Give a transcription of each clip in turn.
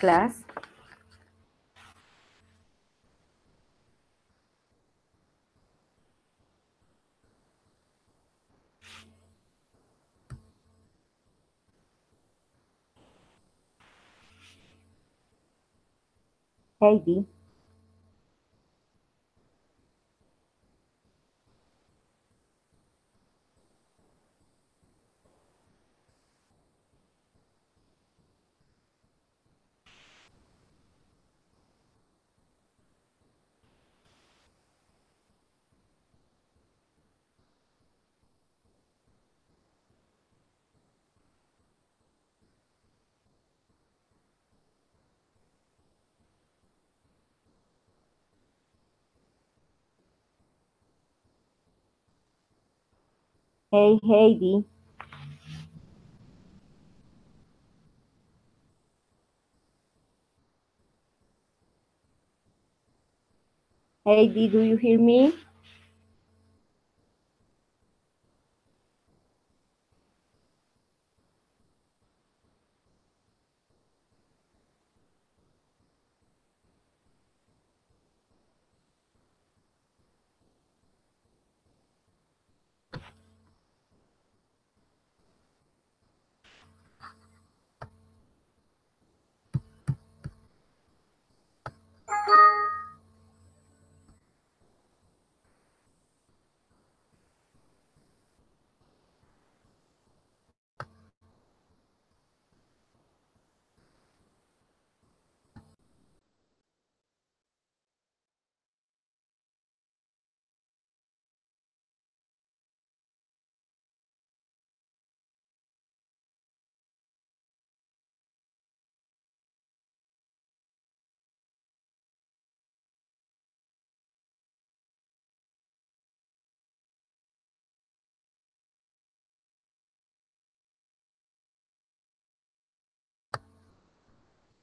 class. Heidi. Hey, Heidi. Heidi, do you hear me?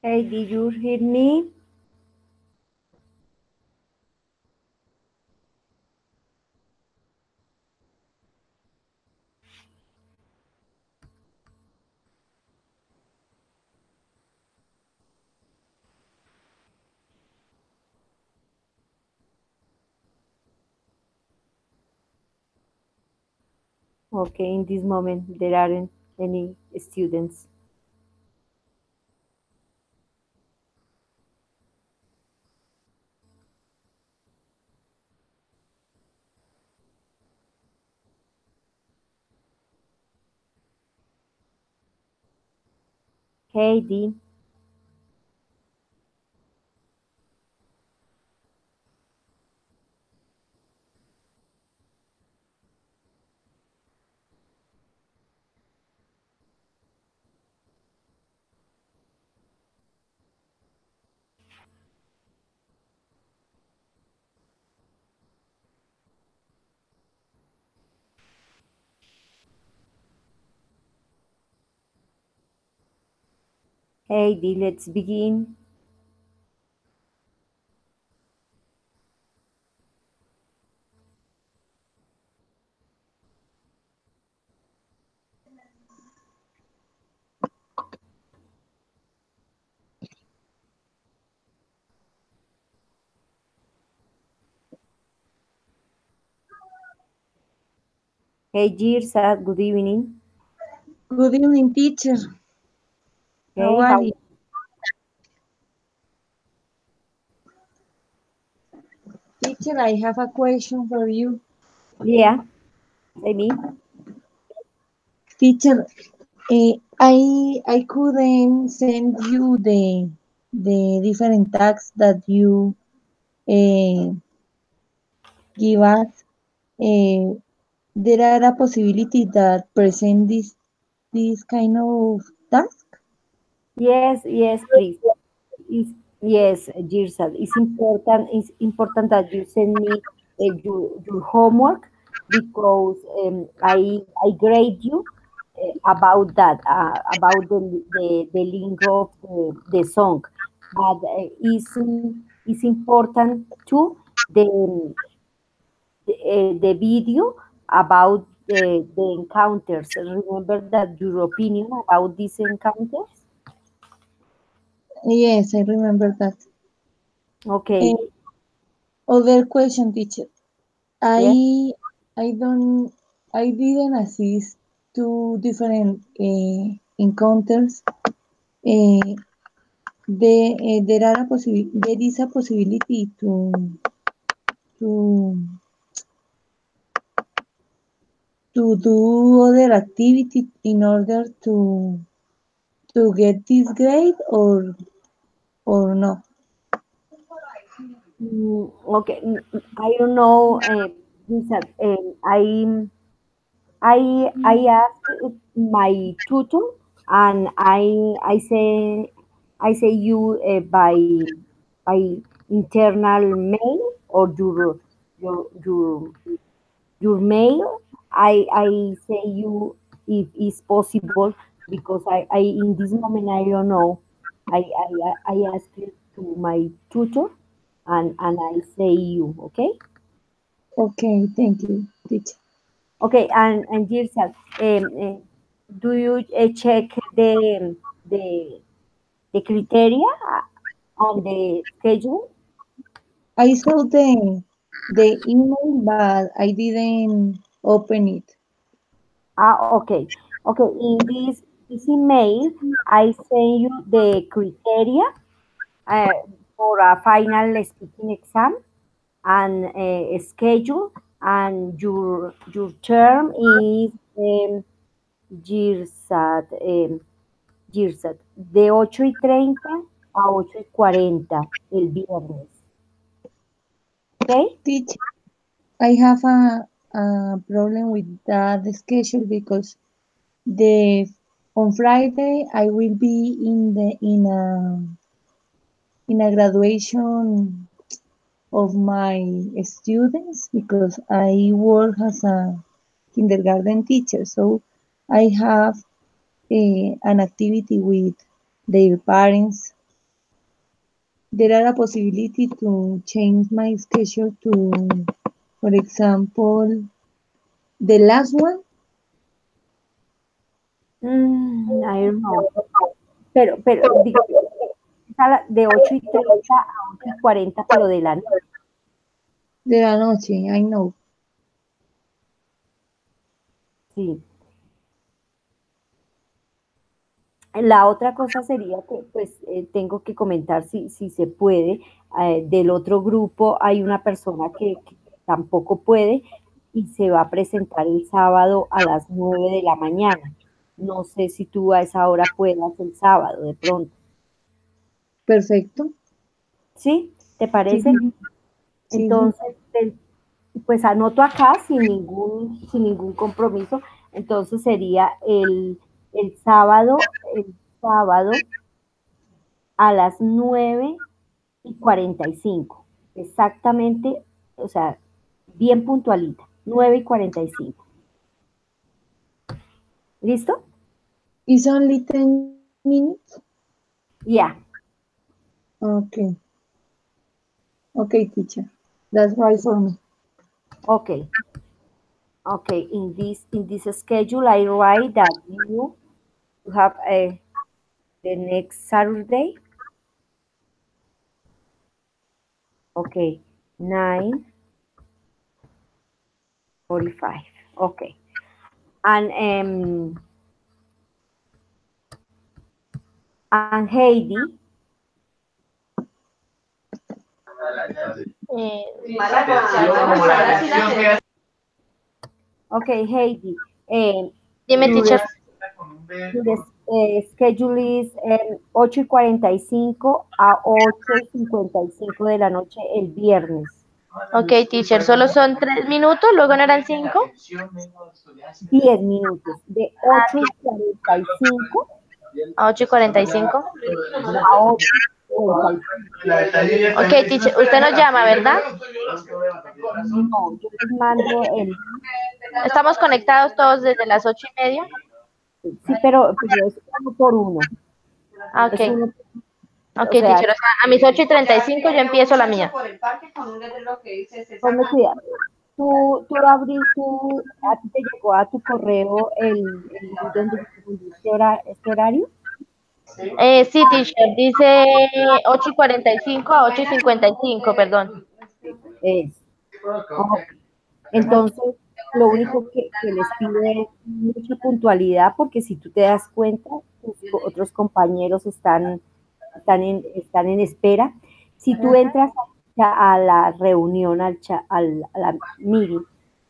Hey, did you hear me? Okay, in this moment there aren't any students. Heidi. Heidi, let's begin. Hey, Girsa, good evening. Good evening, teacher. How Hey, are how? you? Teacher, I have a question for you. Yeah, I mean. Teacher, I couldn't send you the different tasks that you uh, give us. There are a possibility that present this kind of task. Yes, please. It's, yes, Girsad, it's important that you send me your homework because I grade you about that, about the link of the song. But it's important too the video about the encounters. Remember that your opinion about these encounters? Yes, I remember that. Okay. Other question, teacher. Yes. I didn't assist to different encounters. Uh, there is a possibility to to do other activity in order to get this grade or no. Okay. I don't know, Lisa, I asked my tutor, and I say you by internal mail, or your your mail. I say you if it's possible, because I in this moment I don't know. I asked it to my tutor, and I say you, okay. Okay, thank you, teacher. Okay, and Girsa, do you check the the criteria on the schedule? I saw the email, but I didn't open it. Okay, okay. In this email, I send you the criteria uh, for a final speaking exam, and a schedule, and your term is Girsat. Girsat, de 8:30 a 8:40 el viernes. ¿Ok? Teacher, I have a problem with that schedule because the on Friday I will be in a graduation of my students because I work as a kindergarten teacher. So I have an activity with their parents. There are a possibility to change my schedule to, for example, the last one. I don't know. Pero es de 8:30 a 8:40, pero de la noche. De la noche, I know. Sí. La otra cosa sería que, pues, tengo que comentar si se puede. Del otro grupo hay una persona que tampoco puede, y se va a presentar el sábado a las 9 de la mañana. No sé si tú a esa hora puedas el sábado, de pronto. Perfecto. ¿Sí? ¿Te Sí, parece? sí, sí. Entonces, pues anoto acá sin ningún compromiso. Entonces sería el sábado a las 9:45. Exactamente, o sea, bien puntualita, 9:45. ¿Listo? It's only 10 minutes. Ya. Okay. Okay, teacher. That's right for me. Okay. Okay. In this schedule, I write that you have the next Saturday. Okay. 9:45. Okay. And Heidi. Okay, Heidi. Dime, Your, teacher. your schedule is 8:45 a 8:55 de la noche el viernes. Ok, teacher, solo son 3 minutos, luego no eran 5. 10 minutos. De Ah, 8:45 a 8:45. a 8:55. Ok, teacher, usted nos llama, ¿verdad? No, yo les mando el... Estamos conectados todos desde las 8:30. Sí, pero es uno por uno. Ah, Es ok. uno, Ok, o sea, teacher, o sea, a mis 8:35 yo empiezo la mía. ponme cuidado. A ti te llegó a tu correo el link donde pusiste este horario. Sí, teacher, dice 8:45 a 8:55, perdón. Es. Ok. Entonces, lo único que les pido es mucha puntualidad, porque si tú te das cuenta, otros compañeros están en espera. Si tú entras a la reunión, a la meeting,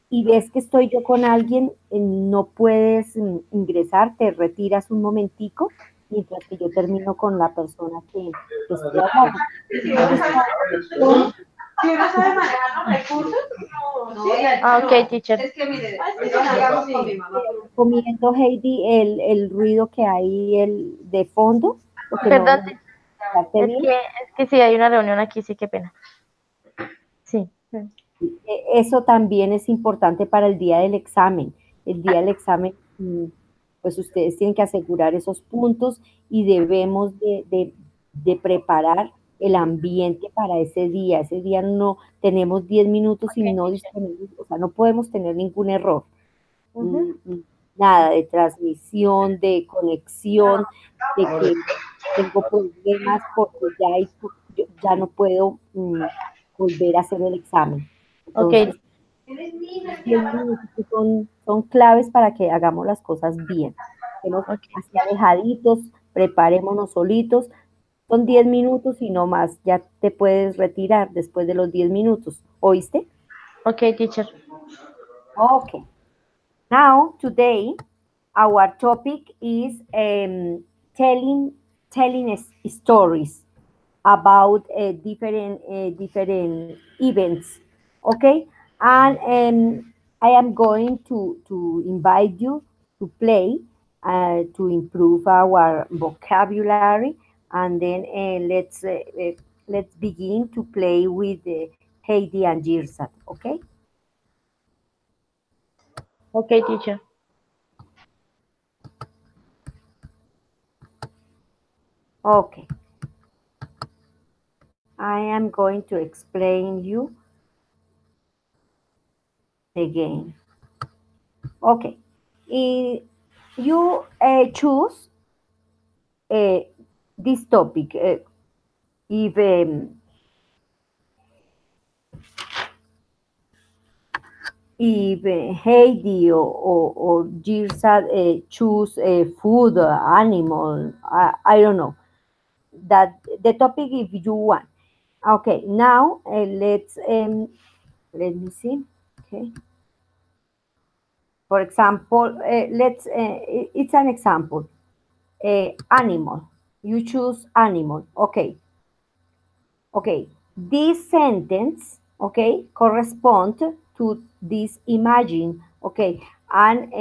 y ves que estoy yo con alguien, no puedes ingresar, te retiras un momentico mientras que yo termino con la persona que estoy hablando. Entonces, Si uno sabe manejar los recursos, no. Ok, teacher. Es que mire, digamos con mi mamá. comiendo, Heidi, el ruido que hay de fondo, porque no, Perdón, no escucharte bien. es que sí, hay una reunión aquí, sí, qué pena. Sí. Eso también es importante para el día del examen. El día del examen, pues ustedes tienen que asegurar esos puntos y debemos de preparar el ambiente para ese día. Ese día no tenemos 10 minutos y no disponemos, o sea, no podemos tener ningún error. Nada de transmisión, de conexión, de que tengo problemas porque ya no puedo volver a hacer el examen. Ok, Entonces, 10 minutos son claves para que hagamos las cosas bien. Estemos ok, así alejaditos, preparémonos solitos. Son 10 minutos y no más. Ya te puedes retirar después de los 10 minutos. ¿Oíste? ok, teacher. Okay. Now, today, our topic is telling stories about different events. Okay, and I am going to invite you to play to improve our vocabulary, and then let's begin to play with Heidi and Girsat. Okay. Ok, teacher. Okay. I am going to explain you again. Okay. You choose uh, this topic. If Heidi or Girsa choose food, animal, I don't know. That the topic if you want. Okay. Now let me see. Okay. For example, it's an example. Animal. You choose animal. Okay. Okay. This sentence, okay, correspond to this imagine. Okay. And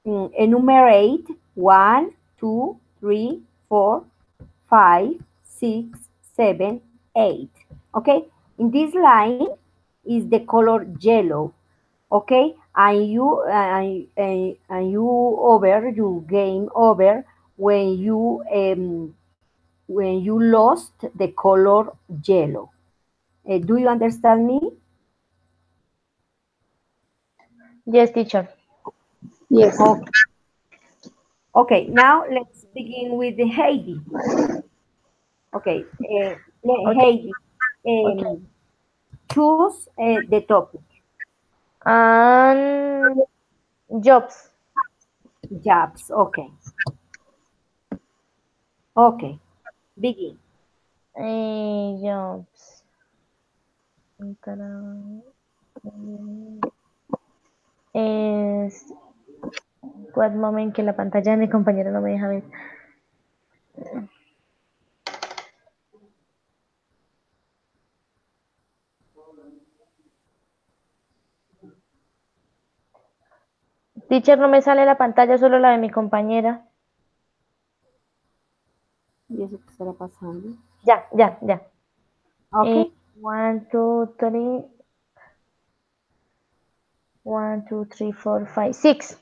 enumerate 1, 2, 3, 4, 5, 6, 7, 8. Okay. In this line is the color yellow. Okay, and you over you game over when you lost the color yellow. Do you understand me? Yes, teacher. Yes. Okay. Okay, now let's begin with the Heidi. Okay, Okay. Heidi, Okay. choose the topic. And jobs. Jobs. Okay. Okay. Begin. Jobs. Es. One moment que la pantalla de mi compañero no me deja ver. Teacher, no me sale la pantalla, solo la de mi compañera. ¿Y eso qué estará pasando? Ya. Okay. 1, 2, 3. 1, 2, 3, 4, 5, 6.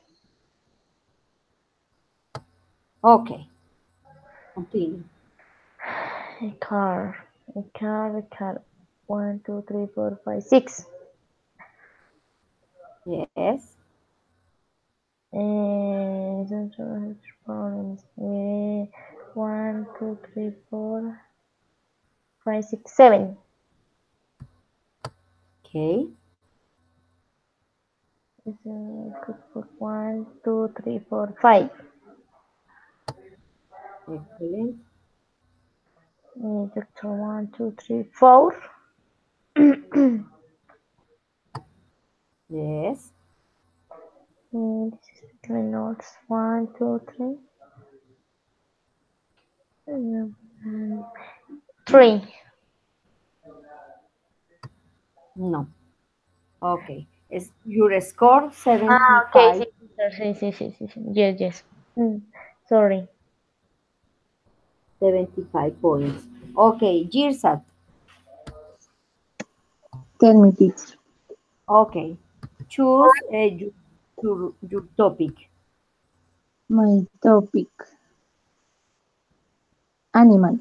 Okay. Continue. A car. 1, 2, 3, 4, 5, 6. Yes. 1, 2, 3, 4, 5, 6, 7. Okay. Could put 1, 2, 3, 4, 5. Excellent. Doctor 1, 2, 3, 4. Yes. This is the notes 1, 2, 3. 3. No. Okay. Is your score Okay. 75? Sí. Yes, yes. Sorry. 75 points. Okay, Girsat. Tell me, teacher. Okay. Choose your topic. My topic. Animal.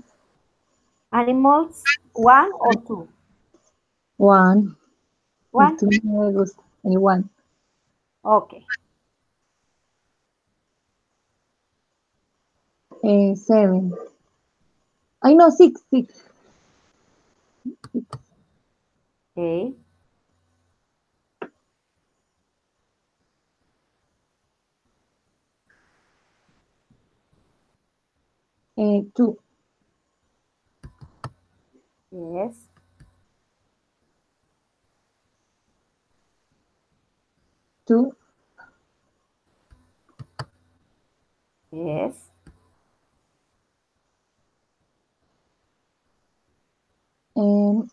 Animals, one or two? One. One? Two no me gusta. One. Okay. 7. I know 6. 6. Okay. 2. Yes. 2. Yes. And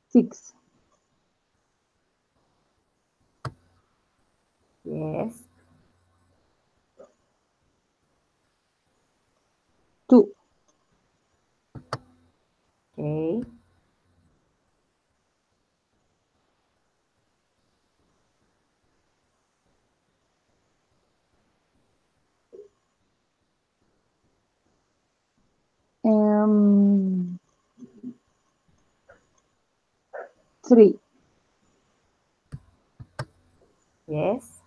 6. Yes. 2. Okay. Um, 3. Yes.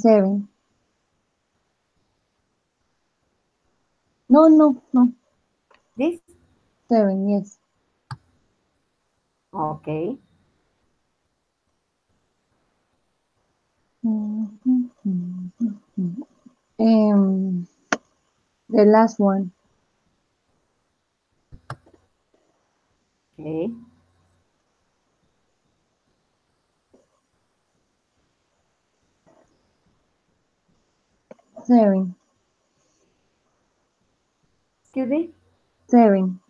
7. No. This? 7, yes. Okay. The last one. Okay. 7. Excuse me? 7.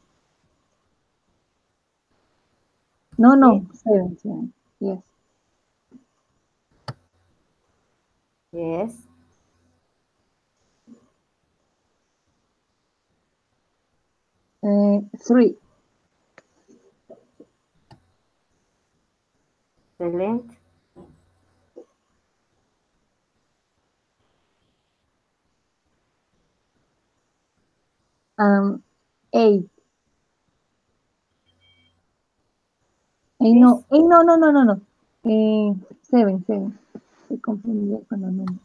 Yes. 7. 7. Yes. Yes. 3. Excellent. 8. This? No. 7. 7. Estoy confundida con los nombres.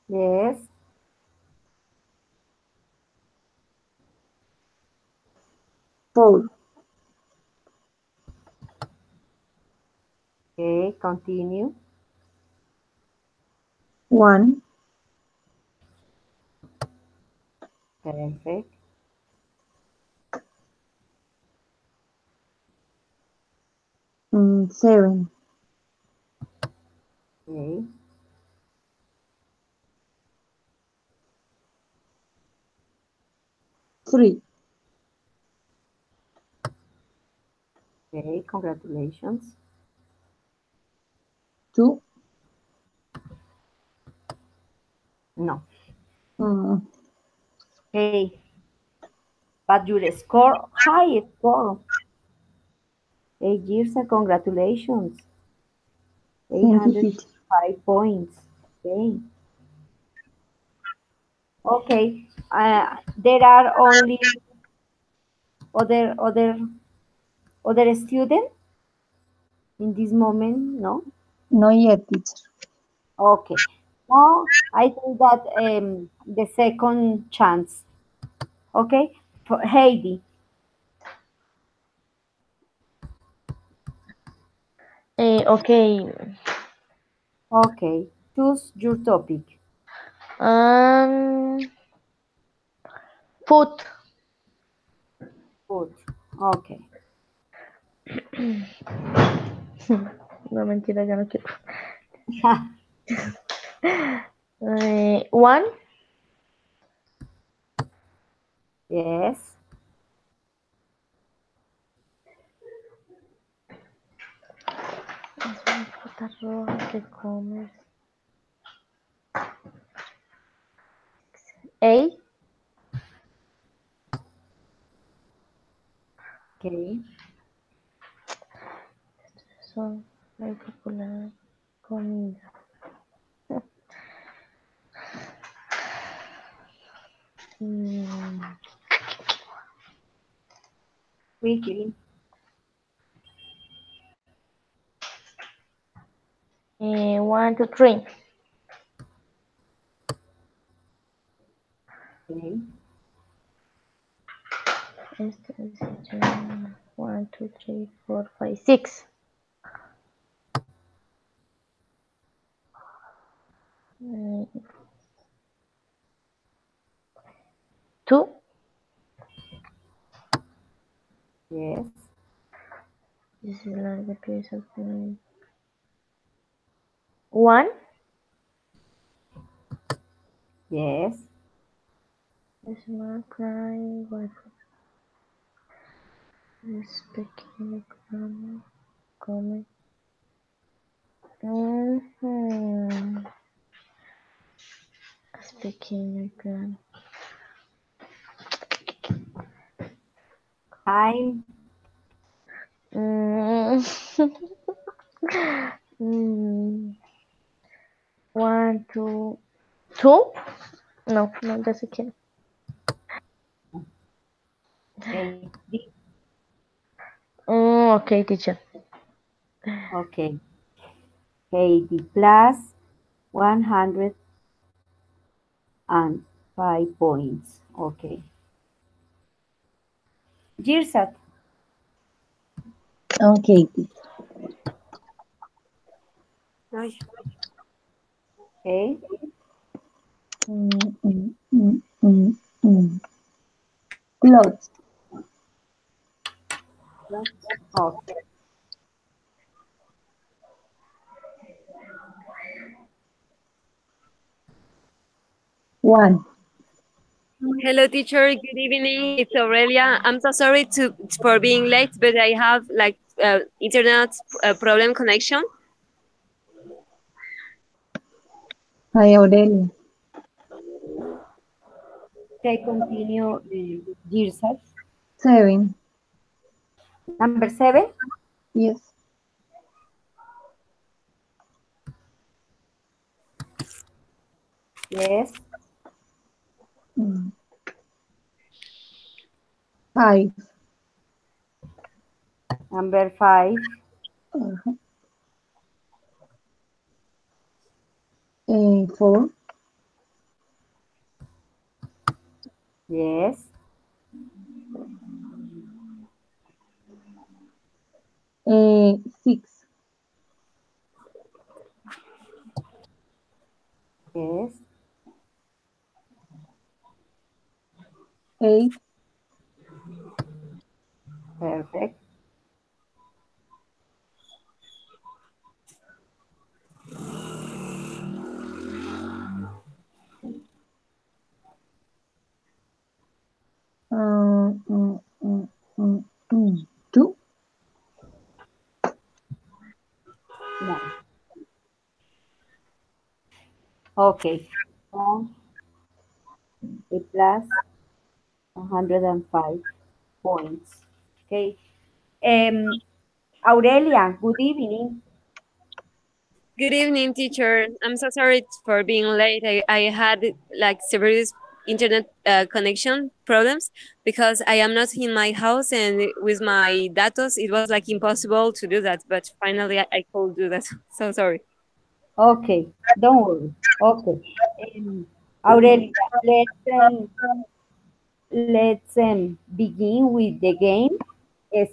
Yes. 4. Okay. Continue. 1. Perfect. 7. Okay. 3. Okay. Congratulations. 2. No. Mm, Okay. But your score, high score. 8 years, congratulations. Thank you, teacher. 805 points. Okay. Okay. There are only other students. in this moment? No? Not yet, teacher. Okay. Now I think that the second chance. Okay? For Heidi. Okay. Okay. Choose your topic. Um, food. Food. Okay. No, mentira, ya no quiero. One. Yes. Es una fruta roja que comes. A. Okay. Son muy popular comida. Mm, Quickly. 1, 2, 3. Okay. Este es 1, 2, 3, 4, 5, 6. Two. Yes. This is like the piece of the one. Yes. Small cry. What is pequeño grano? Come. Es pequeño grano. Time. One, two, two? No, no, ya sé quién. Okay. Okay, teacher. Okay. Heidi plus 105 points. Okay. Girsat. Okay, teacher. Okay. Mm, mm, mm, mm, mm. Clothes. Okay. One. Hello, teacher. Good evening. It's Aurelia. I'm so sorry for being late, but I have like internet problem connection. Hi, Aurelia. Okay, continue, Girsat. 7. Number 7. Yes. Yes. 5. Number 5. Uh-huh. 4. Yes. 6. Yes. 8. Perfect. Mm, mm, mm, mm, 2. No. Okay. A plus 105 points. Okay. Aurelia, good evening. Good evening, teacher. I'm so sorry for being late. I had like serious internet connection problems because I am not in my house, and with my datos it was like impossible to do that. But finally, I could do that. So sorry. Okay, don't worry. Okay. Aurelia, let's begin with the game.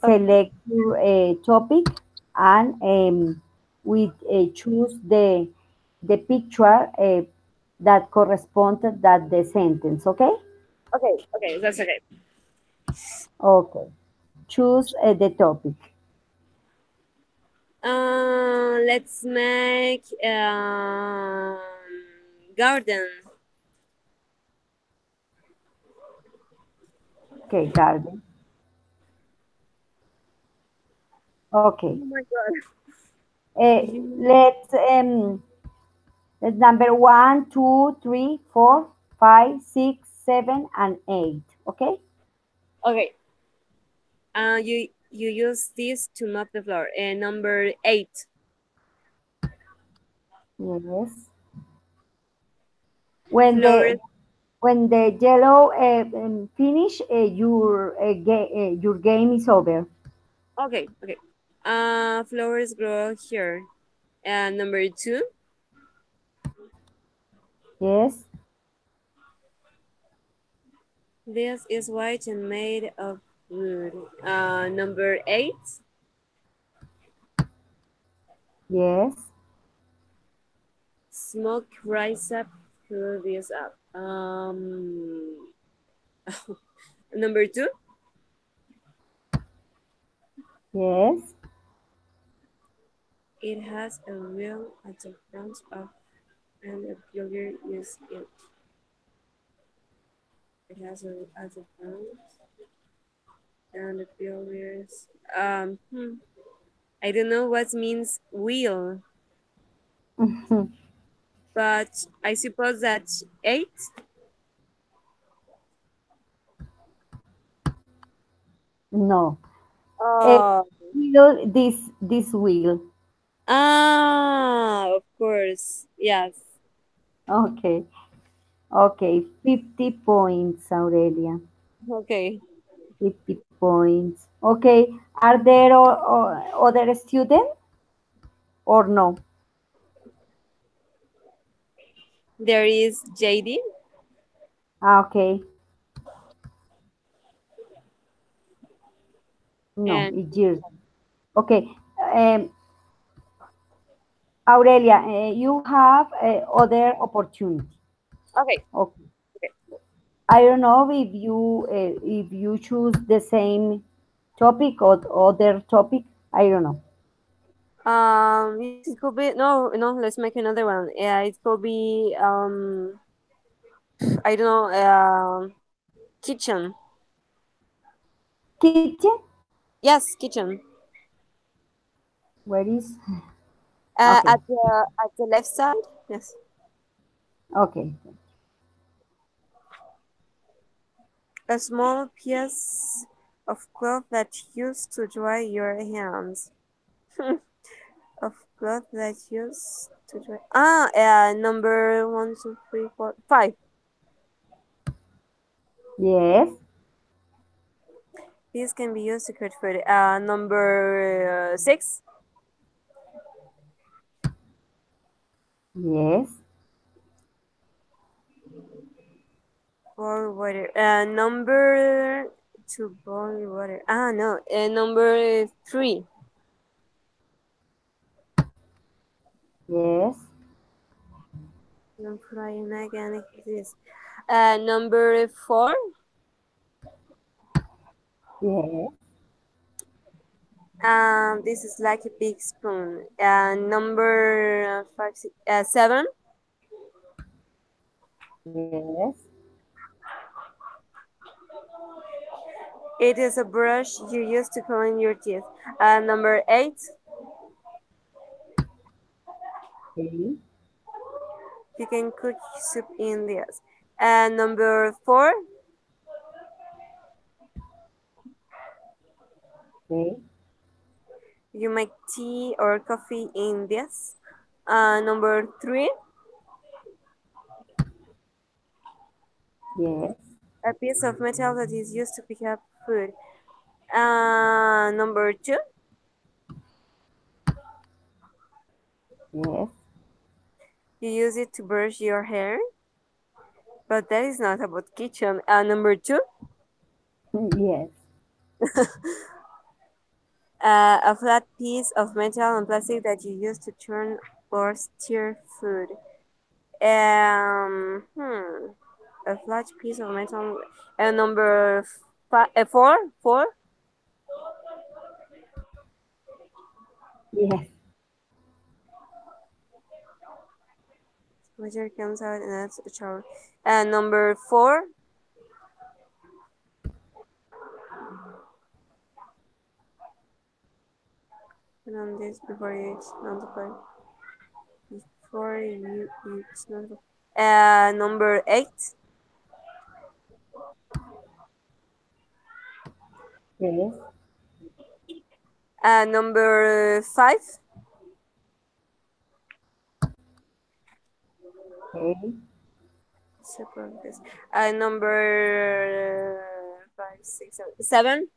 Select your topic and we choose the picture that corresponds to that the sentence. Okay. Okay, okay, that's okay. Okay. Choose the topic. Let's make garden. Okay, garden. Okay. Oh my god. Uh, let's number 1, 2, 3, 4, 5, 6, 7, and 8. Okay. Okay. You use this to mop the floor. And number 8. Yes. When Floor. the yellow finish, your game is over. Okay, okay. Flowers grow here. And number 2. Yes. This is white and made of wood. Number 8. Yes. Smoke rise up through this up. Number 2. Yes. It has a wheel at the front of, and a builder use it. It has a at the front, and the builders. I don't know what means wheel, but I suppose that's 8. No. Uh, Oh. this wheel. Ah, of course. Yes. Okay. Okay. 50 points, Aurelia. Okay. 50 points. Okay. Are there other students or no? There is JD. Okay. No, And it's yours. Okay. Um, Aurelia, you have other opportunity. okay. Okay. Okay. I don't know if you choose the same topic or other topic. I don't know. Yes, it could be no, no. Let's make another one. Yeah, it could be I don't know. Kitchen. Kitchen? Yes, kitchen. Where is? Okay. At the left side. Yes. Okay. A small piece of cloth that used to dry your hands. Of cloth that used to dry. Number 1, 2, 3, 4, 5. Yes. This can be used to cut food. Number 6. Yes. Boil water. Number to boil water. No. Number 3. Yes. I'm frying again. This. Number 4. Yes. This is like a big spoon. Number 7. Yes. It is a brush you use to clean your teeth. Number 8. Okay. You can cook soup in this. Number 4. Okay. You make tea or coffee in this. Number 3. Yes. A piece of metal that is used to pick up food. Number two. Yes. You use it to brush your hair. But that is not about kitchen. Number two. Yes. A flat piece of metal and plastic that you use to turn or stir food. A flat piece of metal. Number four. Four. Yes. Water comes out and that's a shower. And number four. Put on this before you eat. Notify. Before you eat. Notify. Number eight. Yes. Number five. Okay. Separate this. Number five, six, seven. Seven.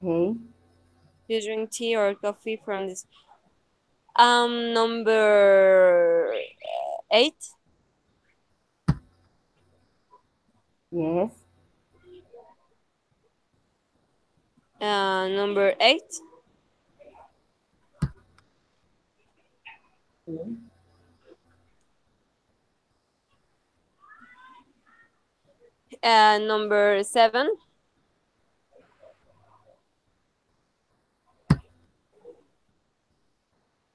Okay. You drink tea or coffee from this. Number eight. Yes. Number eight. Okay. Number seven.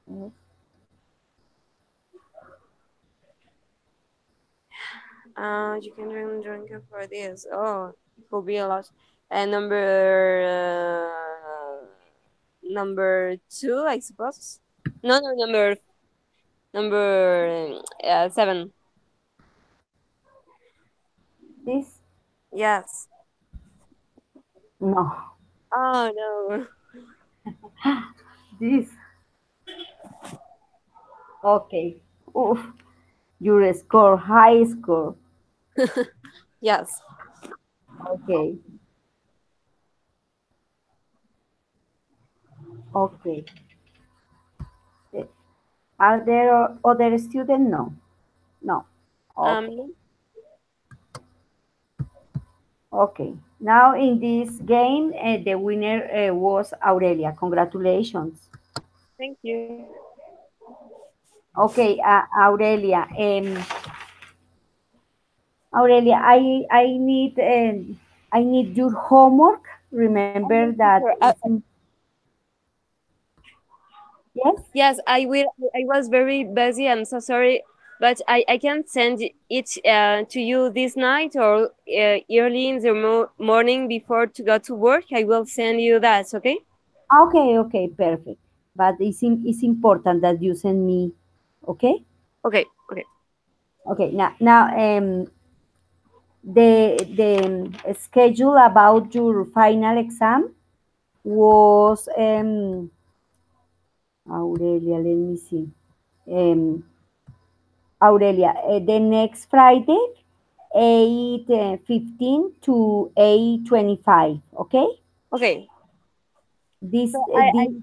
Yes. You can drink it for this. Oh, it could be a lot. And number two, I suppose. No, number seven. This? Yes. No. Oh no. This. Okay. Oof. Your score, high score. Yes. Okay. Okay. Eh, Are there other students? No. No. Okay. No. Okay. Now in this game, the winner was Aurelia. Congratulations. Thank you. Okay, Aurelia. Aurelia, I need your homework. Remember Yes, that teacher. yes. Yes, I will. I was very busy. I'm so sorry, but I can send it to you this night or early in the morning before to go to work. I will send you that. Okay. Okay, okay, perfect. But it's important that you send me. Okay. Okay. Okay. Okay. Now the schedule about your final exam was Aurelia. Let me see. Um, Aurelia, the next Friday, 8:15 to 8:25. Okay. Okay. This So this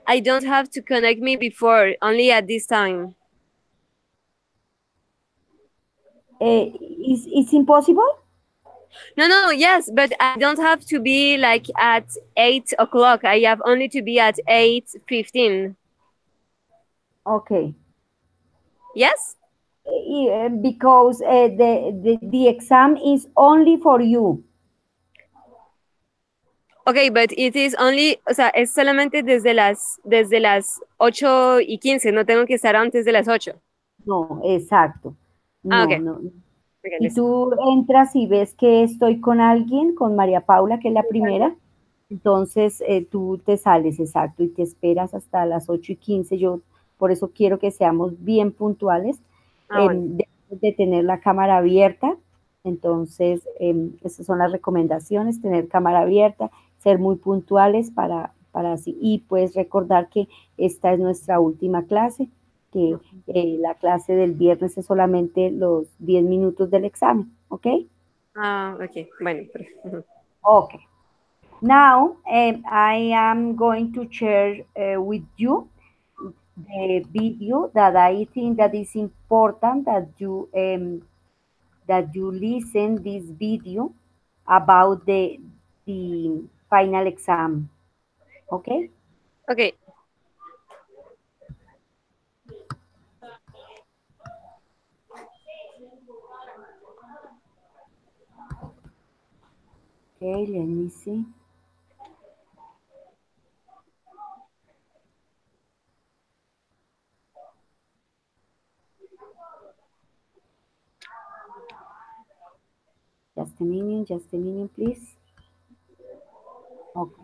I don't have to connect me before. Only at this time. is it's impossible. No, no, yes, but I don't have to be like at 8 o'clock. I have only to be at 8:15. Okay. Yes. Because the exam is only for you. Ok, but it is only, o sea, es solamente desde las 8:15, no tengo que estar antes de las 8. No, exacto. No, Ok, no. ok, Si listo. tú entras y ves que estoy con alguien, con María Paula, que es la primera, entonces tú te sales, exacto, y te esperas hasta las 8:15. Yo por eso quiero que seamos bien puntuales, Bueno. de tener la cámara abierta. Entonces, esas son las recomendaciones, tener cámara abierta, ser muy puntuales para así. Y pues recordar que esta es nuestra última clase. que la clase del viernes es solamente los 10 minutos del examen, ¿ok? Ah, ok. Bueno, Okay. Now, I am going to share with you the video that I think that is important that you listen this video about the final exam. Okay? okay. Okay, let me see. Just a minute, please. Okay.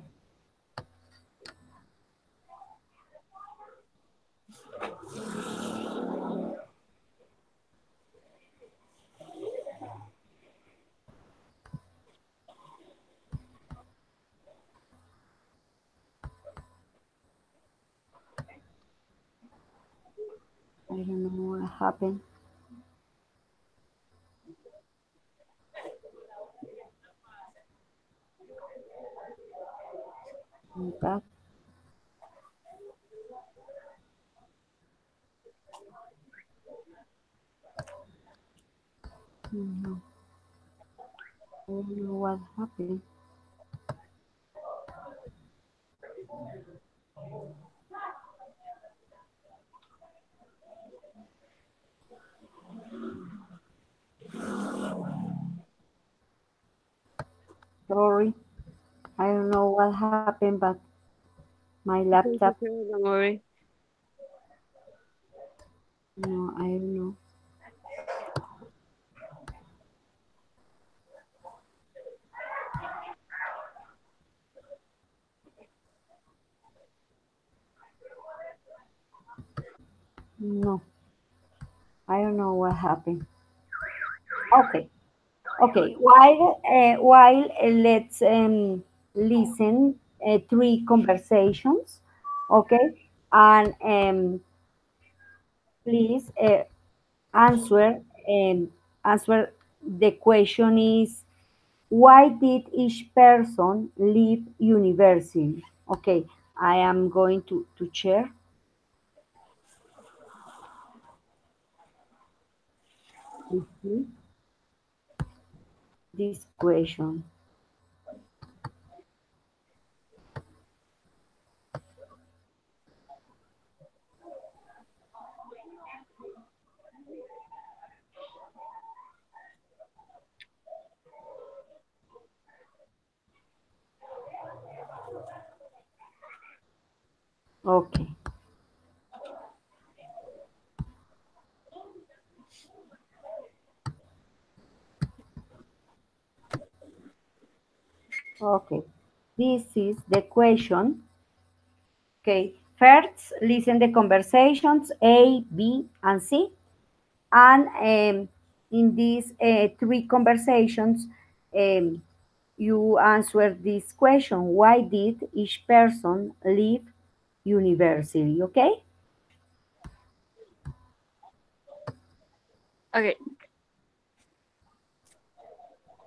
I don't know what happened. Back. No, I don't know what happened. Sorry. I don't know what happened, but my laptop, Don't worry. no, I don't know. No, I don't know what happened. Okay, okay. While let's listen three conversations. Okay, and please answer answer. The question is, why did each person leave university? Okay, I am going to share with you this question. Okay, okay. This is the question. Okay, first listen the conversations A, B, and C, and in these three conversations, um, you answer this question: why did each person leave university? Okay. Okay.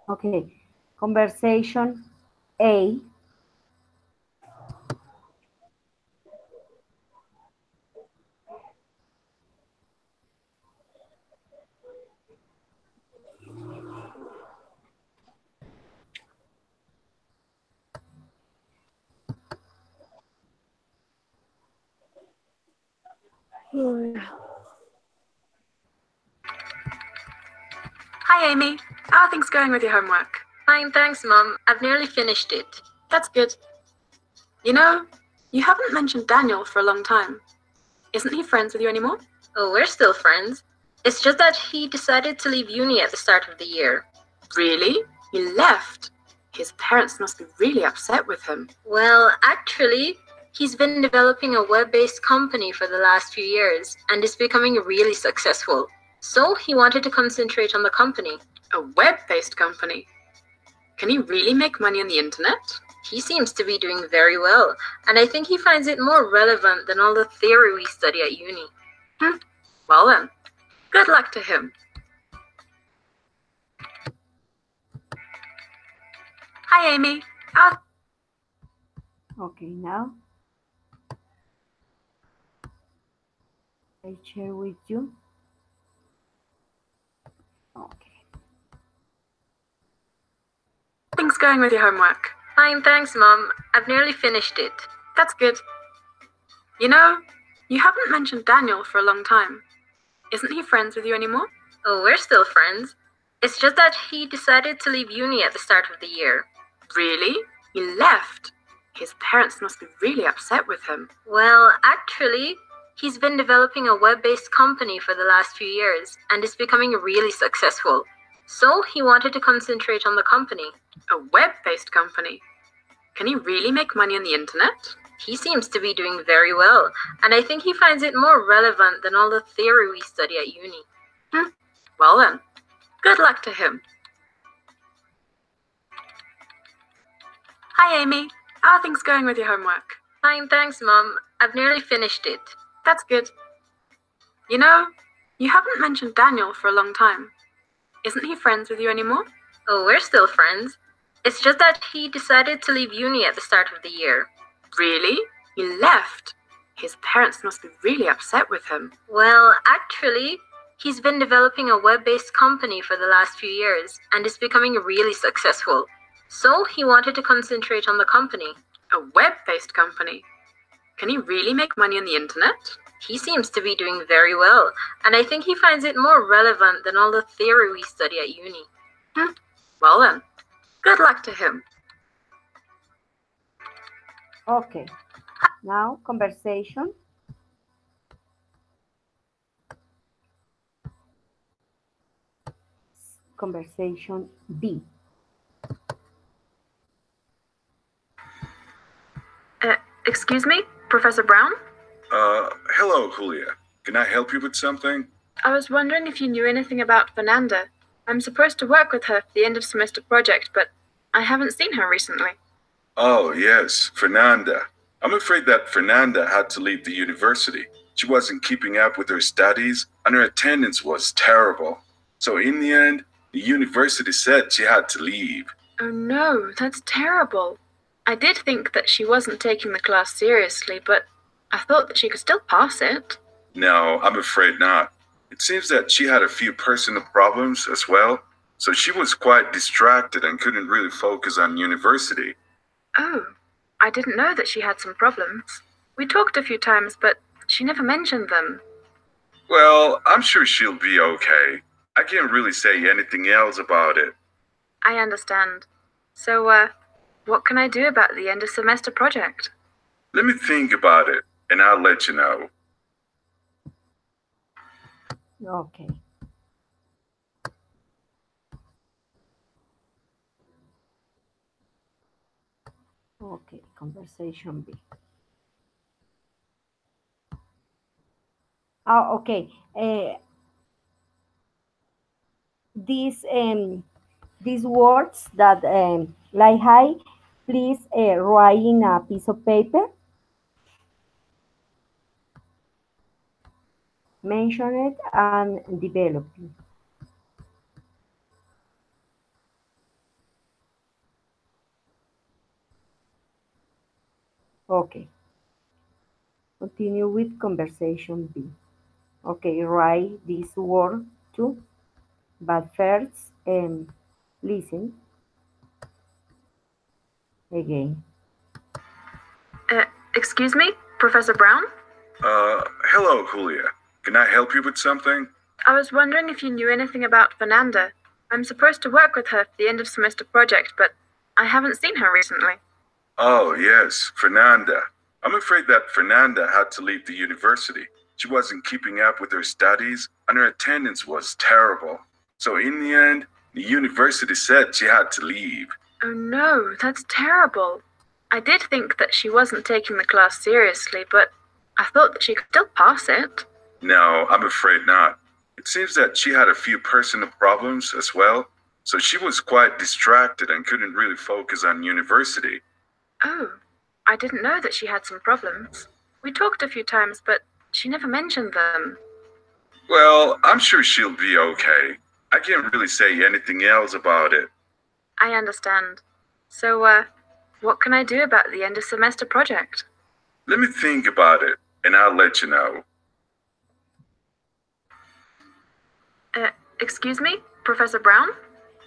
Okay. Conversation A. Hi, Amy. How are things going with your homework? Fine, thanks, Mom. I've nearly finished it. That's good. You know, you haven't mentioned Daniel for a long time. Isn't he friends with you anymore? Oh, we're still friends. It's just that he decided to leave uni at the start of the year. Really? He left? His parents must be really upset with him. Well, actually, he's been developing a web-based company for the last few years and is becoming really successful. So he wanted to concentrate on the company. A web-based company? Can he really make money on the internet? He seems to be doing very well, and I think he finds it more relevant than all the theory we study at uni. Well then, good luck to him. Hi, Amy. Okay, now I share with you. Okay. Things going with your homework? Fine, thanks, Mom. I've nearly finished it. That's good. You know, you haven't mentioned Daniel for a long time. Isn't he friends with you anymore? Oh, we're still friends. It's just that he decided to leave uni at the start of the year. Really? He left? His parents must be really upset with him. Well, actually, he's been developing a web-based company for the last few years and is becoming really successful. So he wanted to concentrate on the company. A web-based company? Can he really make money on the internet? He seems to be doing very well, and I think he finds it more relevant than all the theory we study at uni. Well then, good luck to him. Hi, Amy. How are things going with your homework? Fine, thanks, Mom. I've nearly finished it. That's good. You know, you haven't mentioned Daniel for a long time. Isn't he friends with you anymore? Oh, we're still friends. It's just that he decided to leave uni at the start of the year. Really? He left? His parents must be really upset with him. Well, actually, he's been developing a web-based company for the last few years and is becoming really successful. So he wanted to concentrate on the company. A web-based company? Can he really make money on the internet? He seems to be doing very well, and I think he finds it more relevant than all the theory we study at uni. Well then, good luck to him. Okay. Now, conversation. Conversation B. Excuse me, Professor Brown? Hello, Julia. Can I help you with something? I was wondering if you knew anything about Fernanda. I'm supposed to work with her for the end of semester project, but I haven't seen her recently. Oh, yes, Fernanda. I'm afraid that Fernanda had to leave the university. She wasn't keeping up with her studies, and her attendance was terrible. So in the end, the university said she had to leave. Oh no, that's terrible. I did think that she wasn't taking the class seriously, but I thought that she could still pass it. No, I'm afraid not. It seems that she had a few personal problems as well, so she was quite distracted and couldn't really focus on university. Oh, I didn't know that she had some problems. We talked a few times, but she never mentioned them. Well, I'm sure she'll be okay. I can't really say anything else about it. I understand. So, what can I do about the end of semester project? Let me think about it, and I'll let you know. Okay. Okay, conversation B. Oh, okay. These words that lie high, please write in a piece of paper. Mention it and develop it. Okay. Continue with conversation B. Okay, write this word too, but first listen again. Excuse me, Professor Brown? Hello, Julia. Can I help you with something? I was wondering if you knew anything about Fernanda. I'm supposed to work with her for the end of semester project, but I haven't seen her recently. Oh, yes, Fernanda. I'm afraid that Fernanda had to leave the university. She wasn't keeping up with her studies, and her attendance was terrible. So in the end, the university said she had to leave. Oh no, that's terrible. I did think that she wasn't taking the class seriously, but I thought that she could still pass it. No, I'm afraid not. It seems that she had a few personal problems as well, so she was quite distracted and couldn't really focus on university. Oh, I didn't know that she had some problems. We talked a few times, but she never mentioned them. Well, I'm sure she'll be okay. I can't really say anything else about it. I understand. So, what can I do about the end of semester project? Let me think about it, and I'll let you know. Excuse me, Professor Brown?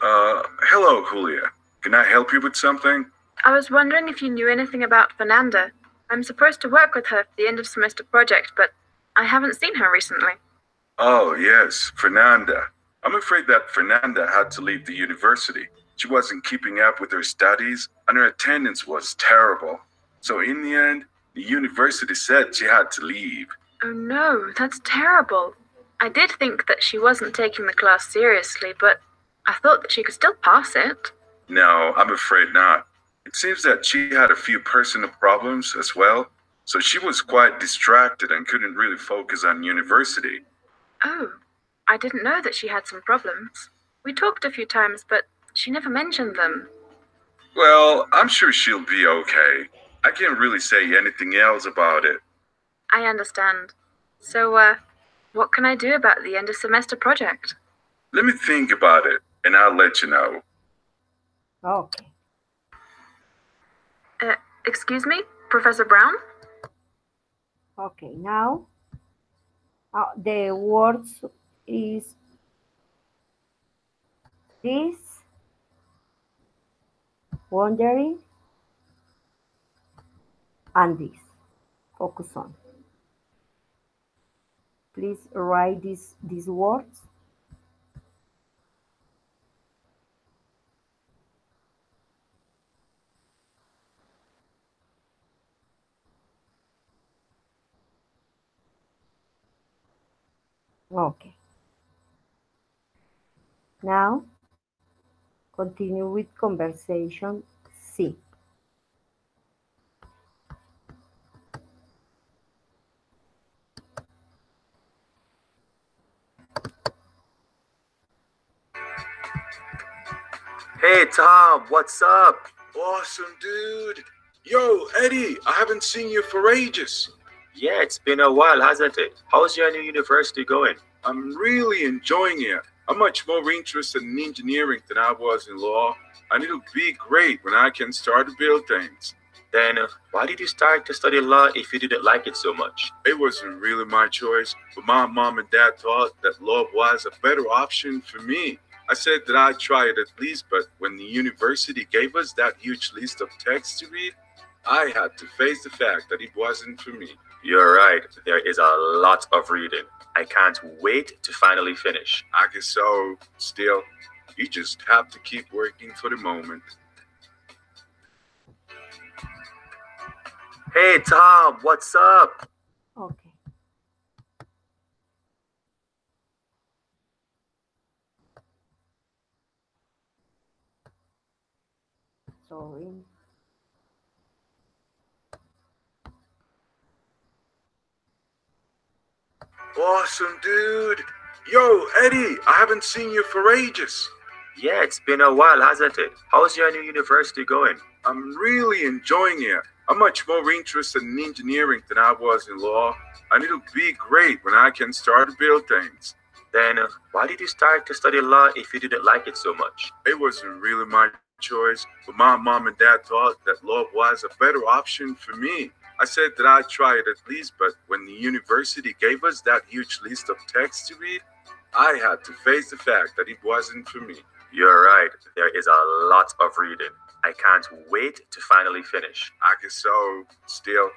Hello, Julia. Can I help you with something? I was wondering if you knew anything about Fernanda. I'm supposed to work with her for the end of semester project, but I haven't seen her recently. Oh, yes, Fernanda. I'm afraid that Fernanda had to leave the university. She wasn't keeping up with her studies, and her attendance was terrible. So in the end, the university said she had to leave. Oh no, that's terrible. I did think that she wasn't taking the class seriously, but I thought that she could still pass it. No, I'm afraid not. It seems that she had a few personal problems as well, so she was quite distracted and couldn't really focus on university. Oh, I didn't know that she had some problems. We talked a few times, but she never mentioned them. Well, I'm sure she'll be okay. I can't really say anything else about it. I understand. So, what can I do about the end of semester project? Let me think about it, and I'll let you know. Okay. Excuse me, Professor Brown? Okay, now the words is this, wondering, and this. Focus on. Please write these words. Okay. Now, continue with conversation C. Hey Tom, what's up? Awesome, dude. Yo, Eddie, I haven't seen you for ages. Yeah, it's been a while, hasn't it? How's your new university going? I'm really enjoying it. I'm much more interested in engineering than I was in law, and it'll be great when I can start to build things. Then why did you start to study law if you didn't like it so much? It wasn't really my choice, but my mom and dad thought that law was a better option for me. I said that I'd try it at least, but when the university gave us that huge list of texts to read, I had to face the fact that it wasn't for me. You're right, there is a lot of reading. I can't wait to finally finish. I guess so. Still, you just have to keep working for the moment. Hey Tom, what's up? Okay. Sorry. Awesome, dude. Yo, Eddie, I haven't seen you for ages. Yeah, it's been a while, hasn't it? How's your new university going? I'm really enjoying it. I'm much more interested in engineering than I was in law, and it'll be great when I can start to build things. Then why did you start to study law if you didn't like it so much? It wasn't really my choice, but my mom and dad thought that law was a better option for me. I said that I'd try it at least, but when the university gave us that huge list of texts to read, I had to face the fact that it wasn't for me. You're right, there is a lot of reading. I can't wait to finally finish. I guess so. Still,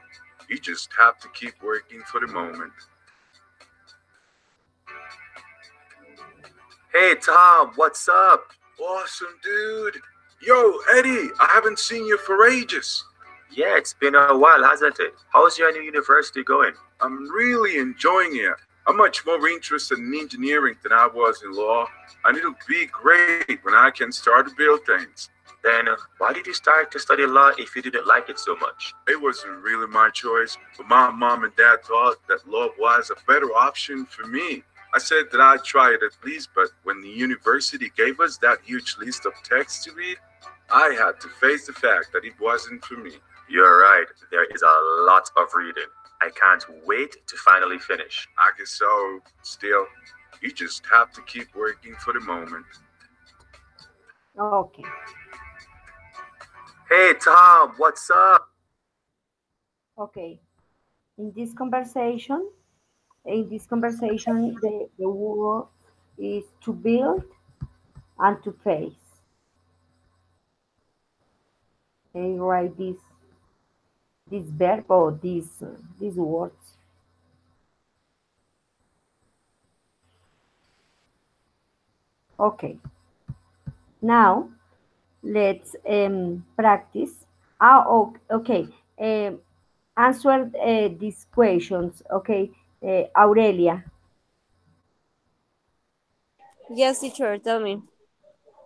you just have to keep working for the moment. Hey Tom, what's up? Awesome, dude. Yo, Eddie, I haven't seen you for ages. Yeah, it's been a while, hasn't it? How's your new university going? I'm really enjoying it. I'm much more interested in engineering than I was in law, and it'll be great when I can start to build things. Then why did you start to study law if you didn't like it so much? It wasn't really my choice, but my mom and dad thought that law was a better option for me. I said that I'd try it at least, but when the university gave us that huge list of texts to read, I had to face the fact that it wasn't for me. You're right, there is a lot of reading. I can't wait to finally finish. I guess so. Still, you just have to keep working for the moment. Okay. Hey, Tom, what's up? Okay. In this conversation, the word is to build and to face. Okay, write this verb or these words. Okay. Now let's practice. Okay. Answer these questions. Okay, Aurelia. Yes, teacher, tell me.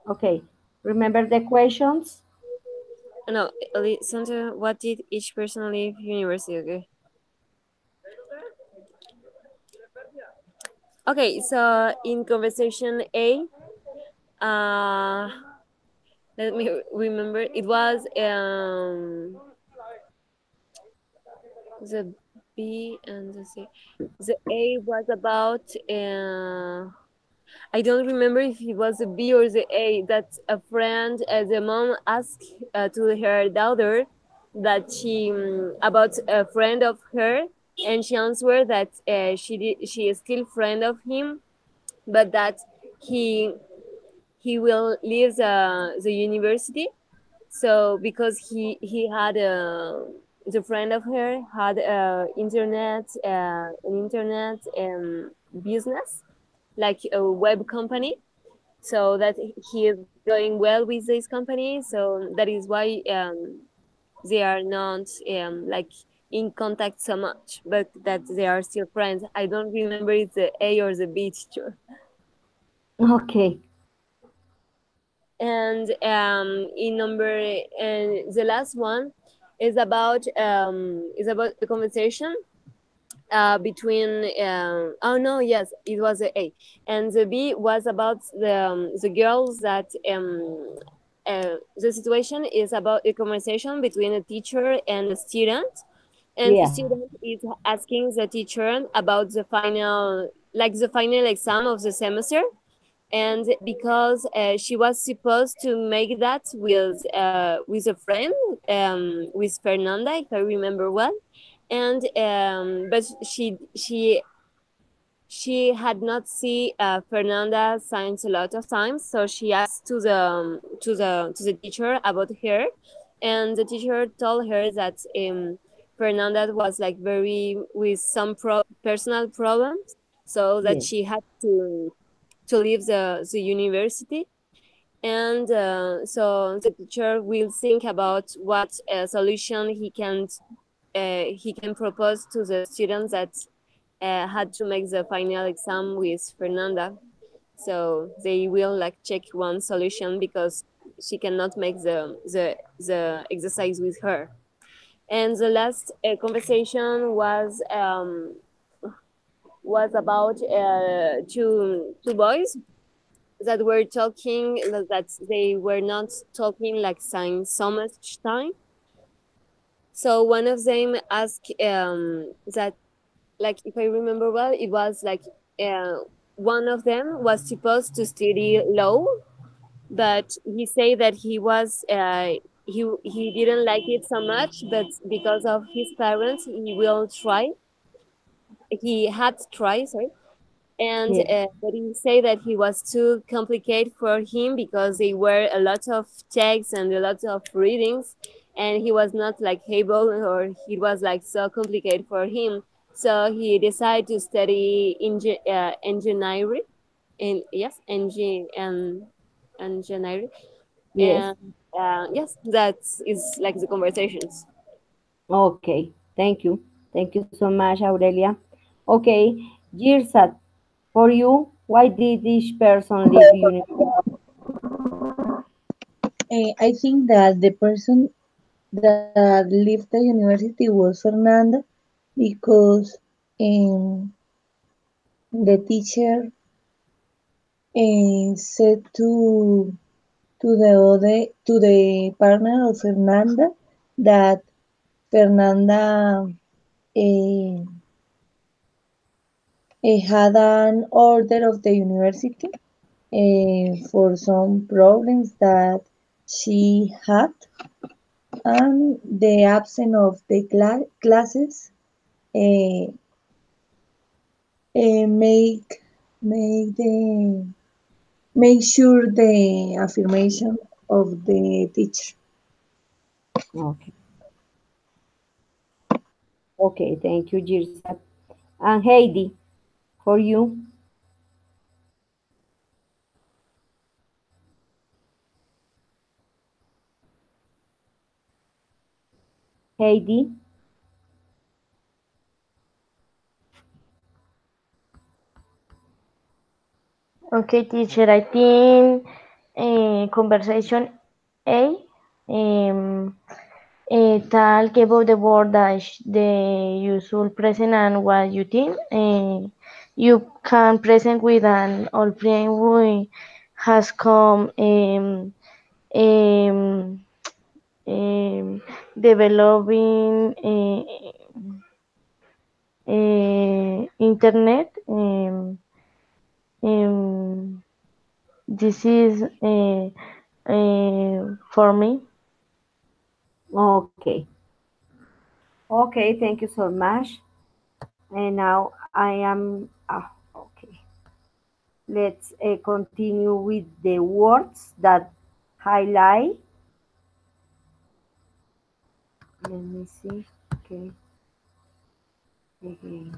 Okay, remember the questions? No, Sandra, what did each person leave university? Okay. Okay, so in conversation A, let me remember. It was the B and the C. The A was about I don't remember if it was the B or the A. That a friend, the mom asked to her daughter that she about a friend of her, and she answered that she is still friend of him, but that he he will leave the university. So because he had the friend of her had an internet business, like a web company, so that he is going well with this company, so that is why they are not like in contact so much, but that they are still friends. I don't remember it's the A or the B, teacher. Okay. And in number and the last one is about the conversation between oh no, yes, it was the A, and the B was about the girls that the situation is about a conversation between a teacher and a student, and the Yeah. student is asking the teacher about the final exam of the semester, and because she was supposed to make that with a friend, with Fernanda, if I remember well, and but she had not seen Fernanda since a lot of times, so she asked to the teacher about her, and the teacher told her that Fernanda was like very with some personal problems, so that Yes. she had to leave the university, and so the teacher will think about what solution he can propose to the students that had to make the final exam with Fernanda. So they will like check one solution because she cannot make the exercise with her. And the last conversation was about two boys that were talking, that they were not talking like since so much time. So one of them asked that, like, if I remember well, it was like uh, one of them was supposed to study law, but he said that he didn't like it so much, but because of his parents, he had to try, sorry, and Yes. but he say that he was too complicated for him because they were a lot of texts and a lot of readings, and he was not like able, or he was like so complicated for him, so he decided to study engineering, and yes, engineering, Yes. and yes, that is like the conversations. Okay. Thank you. Thank you so much, Aurelia. Okay, Girsat, for you, why did each person leave university? I think that the person that left the university was Fernanda because um, the teacher said to the partner of Fernanda that Fernanda uh, had an order of the university for some problems that she had, and the absence of the classes uh, make the make sure the affirmation of the teacher. Okay. Okay, thank you, Girsa. And Heidi, for you. Heidi. Okay, teacher, I think conversation A, um, talk about the word that the usual present and what you think. You can present with an old friend who has come um, developing internet. Um, this is for me. Okay. Okay, thank you so much. And now I am, okay. Let's continue with the words that highlight. Let me see. Okay. Okay.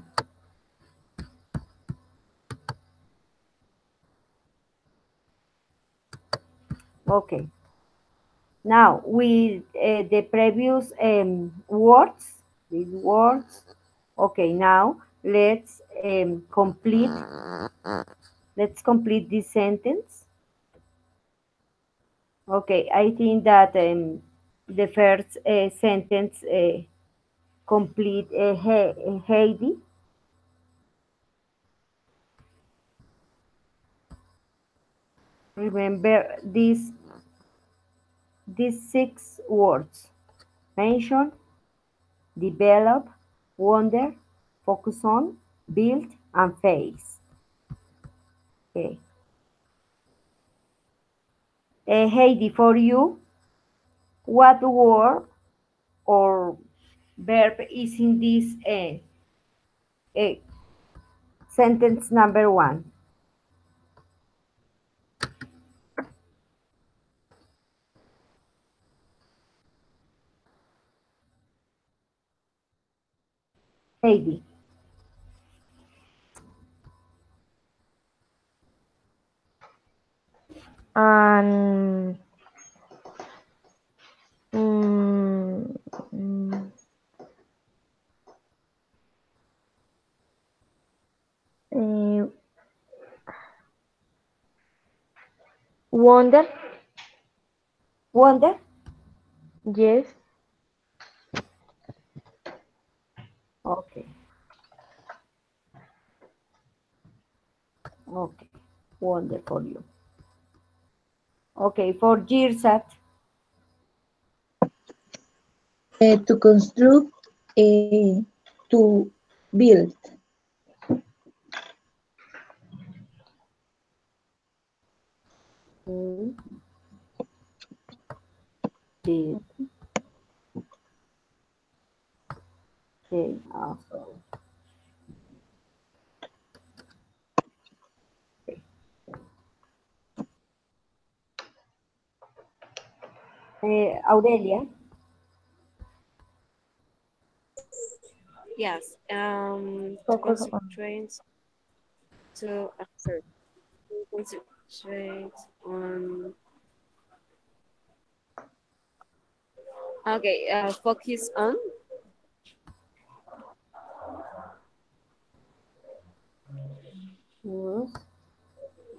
Okay. Now with the previous words, these words. Okay. Now complete. Let's complete this sentence. Okay. I think that the first sentence complete Heidi. Remember these six words: mention, develop, wonder, focus on, build, and face. Okay. Heidi, for you, what word or verb is in this uh, sentence number one? Heidi. And mm, mm, uh, wonder, Wonder? yes. Okay. Okay. Wonder for you. Okay, for Girsat. To construct, to build. Mm, did. Okay. Also. Aurelia. Yes. To Focus on. concentrate sorry, to concentrate on. Okay. Focus on. Yes.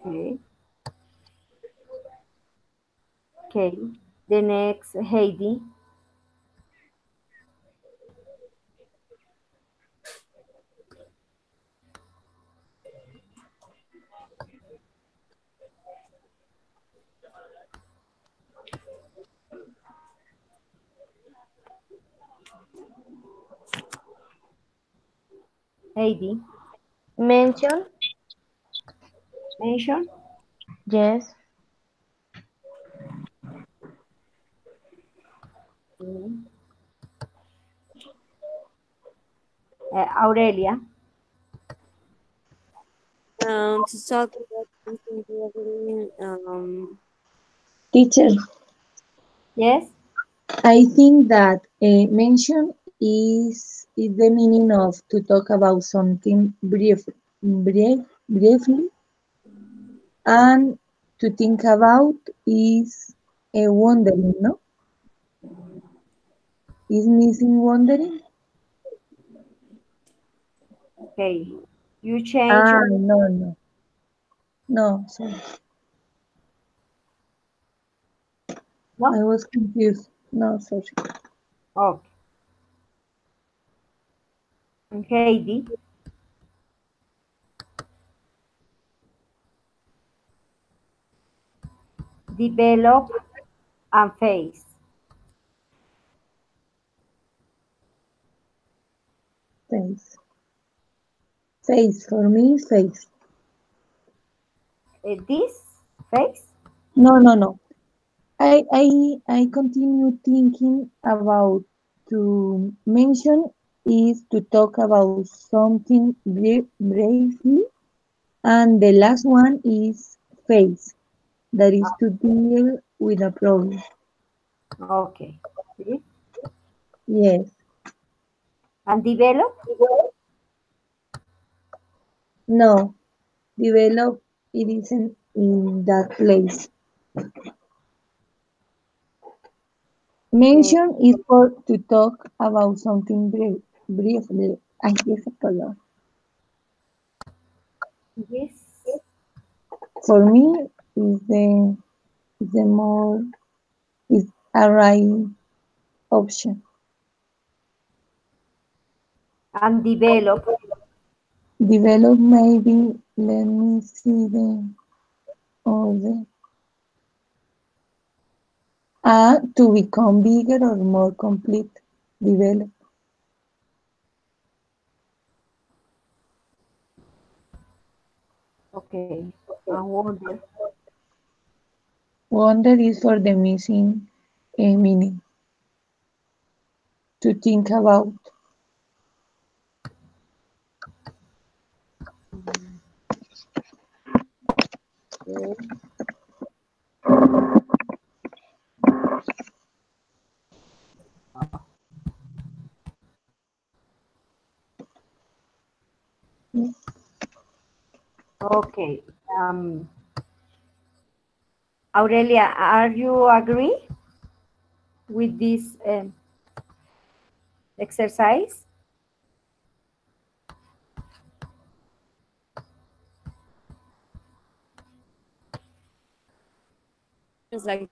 Okay. Okay. The next, Heidi. Heidi, Mention. mention. Yes. Mm. Aurelia, To talk about something really, Teacher, yes? I think that mention is the meaning of to talk about something briefly, and to think about is a wondering, no? Is missing wondering? Okay. You change your, No, no, sorry, I no? was confused. No, sorry. Okay. And Heidi, develop and face. Face, face for me, face. This face? No. I continue thinking about to mention is to talk about something briefly, and the last one is face, that is to deal with a problem. Okay. See? Yes. And develop? No, develop it isn't in that place. Okay. Mention is for to talk about something briefly. Ay, esa palabra. Yes. For me, is the more is a right option. And develop. Develop maybe. Let me see the order. To become bigger or more complete. Develop. Okay. And wonder. Wonder is for the missing meaning. To think about. Okay. Okay. Aurelia, are you agree with this exercise? it's like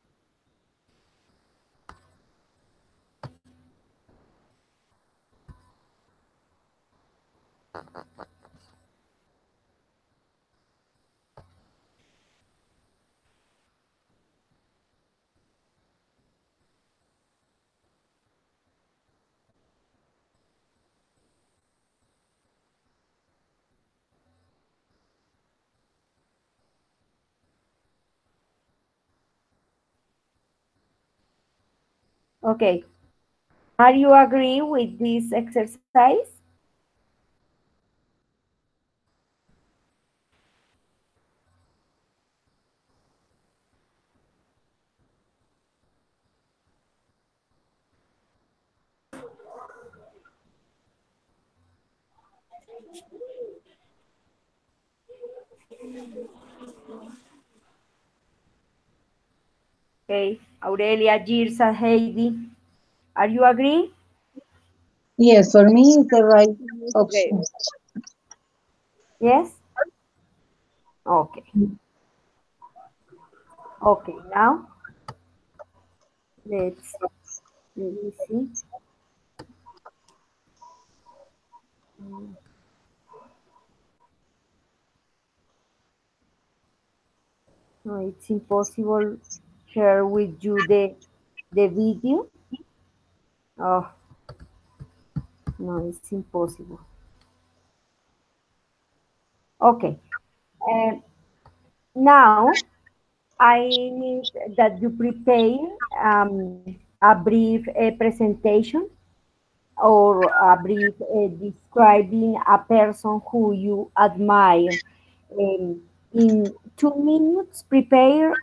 Okay. Are you agree with this exercise? Okay. Aurelia, Girsa, Heidi, are you agree? Yes, for me it's the right okay. option. Yes? Okay. Okay. Now let's let me see. Mm, No, it's impossible share with you the video. Oh no, it's impossible. Okay. Uh, Now I need that you prepare a brief presentation or a brief describing a person who you admire. In 2 minutes, prepare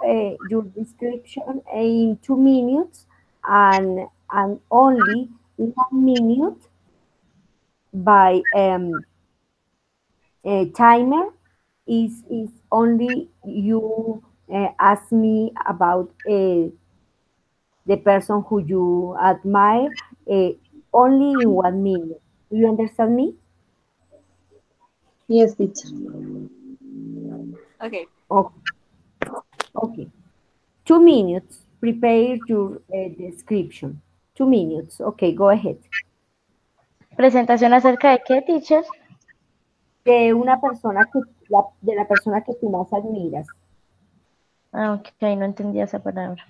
your description in 2 minutes, and only 1 minute by timer is only you ask me about the person who you admire uh, only in 1 minute. Do you understand me? Yes, teacher. Okay. Okay. Okay. 2 minutes. Prepare your description. 2 minutes. Okay, go ahead. ¿Presentación acerca de qué, teacher? De la persona que tú más admiras. Ah, ok, no entendí esa palabra.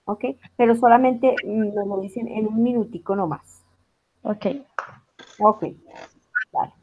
¿Ok? Pero solamente nos lo dicen en un minutico nomás. Ok. Ok. Vale.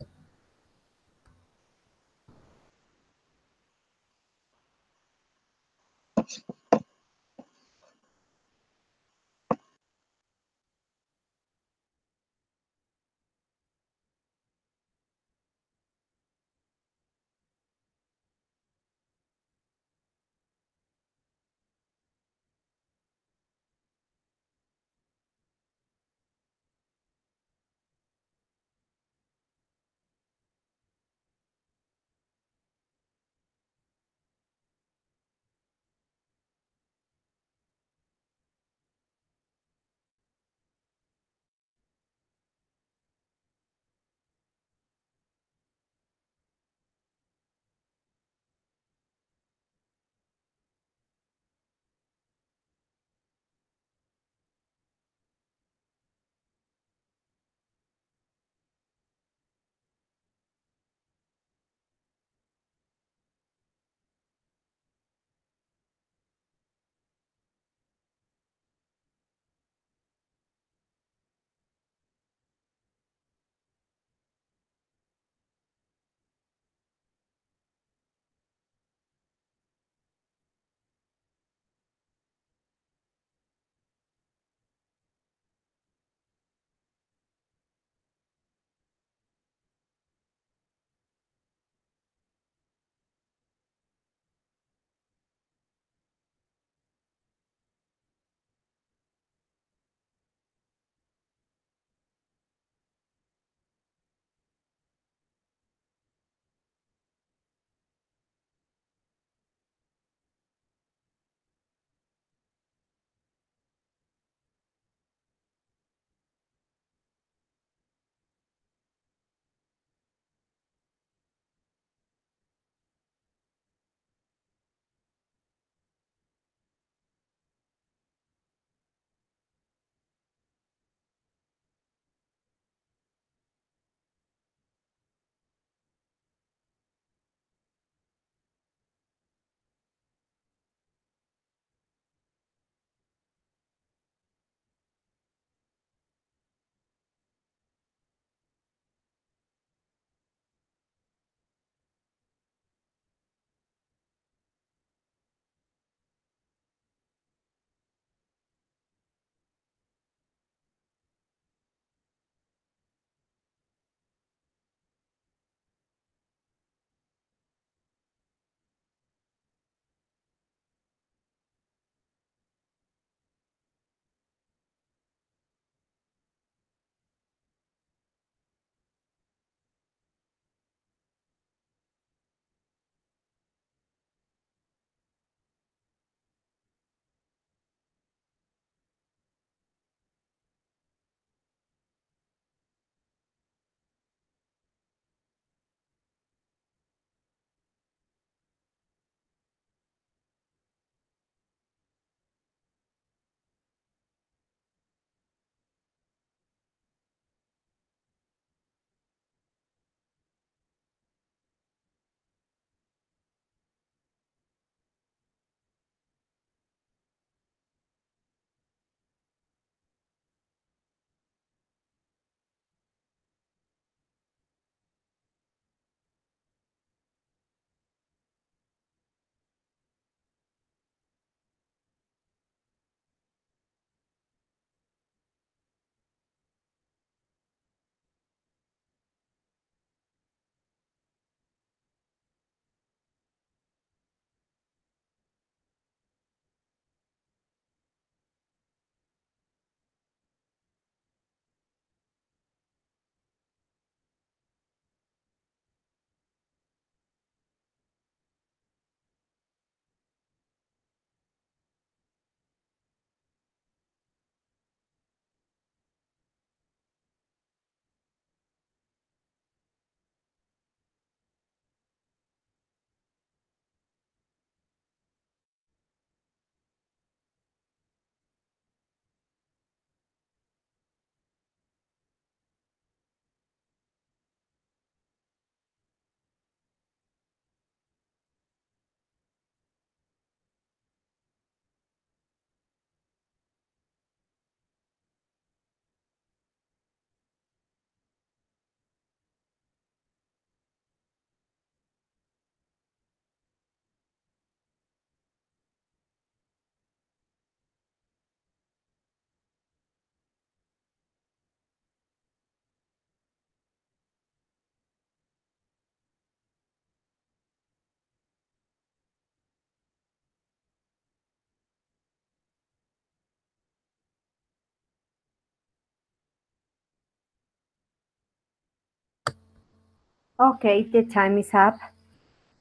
Okay, the time is up.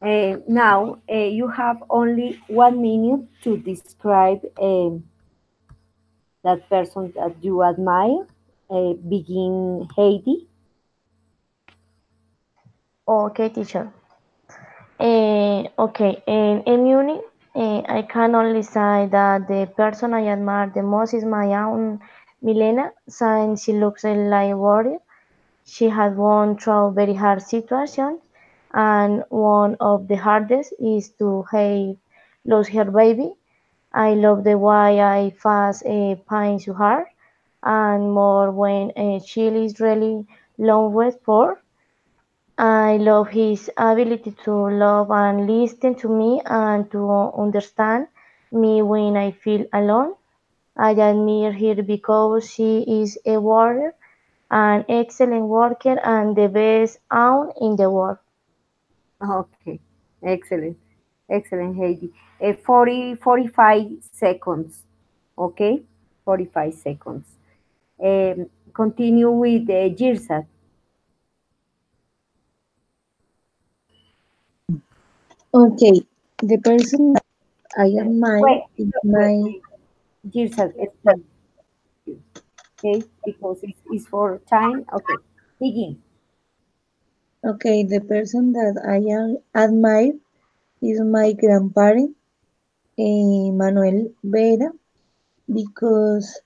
Now you have only 1 minute to describe that person that you admire. Begin, Heidi. Okay, teacher. Okay, in uni, I can only say that the person I admire the most is my own Milena, since she looks like a warrior. She has gone through very hard situations, and one of the hardest is to have lost her baby. I love the way I fast pain so hard, and more when she is really long wait for. I love his ability to love and listen to me and to understand me when I feel alone. I admire her because she is a warrior, an excellent worker, and the best aunt in the world. Okay, excellent, excellent, Heidi. 45 seconds. Okay, 45 seconds. Continue with Girsat. Okay, the person I admire Wait, is wait, my wait. Girsat, stop. Okay, because it's for time. Okay, begin. okay, the person that admire is my grandparent, Manuel Vera, because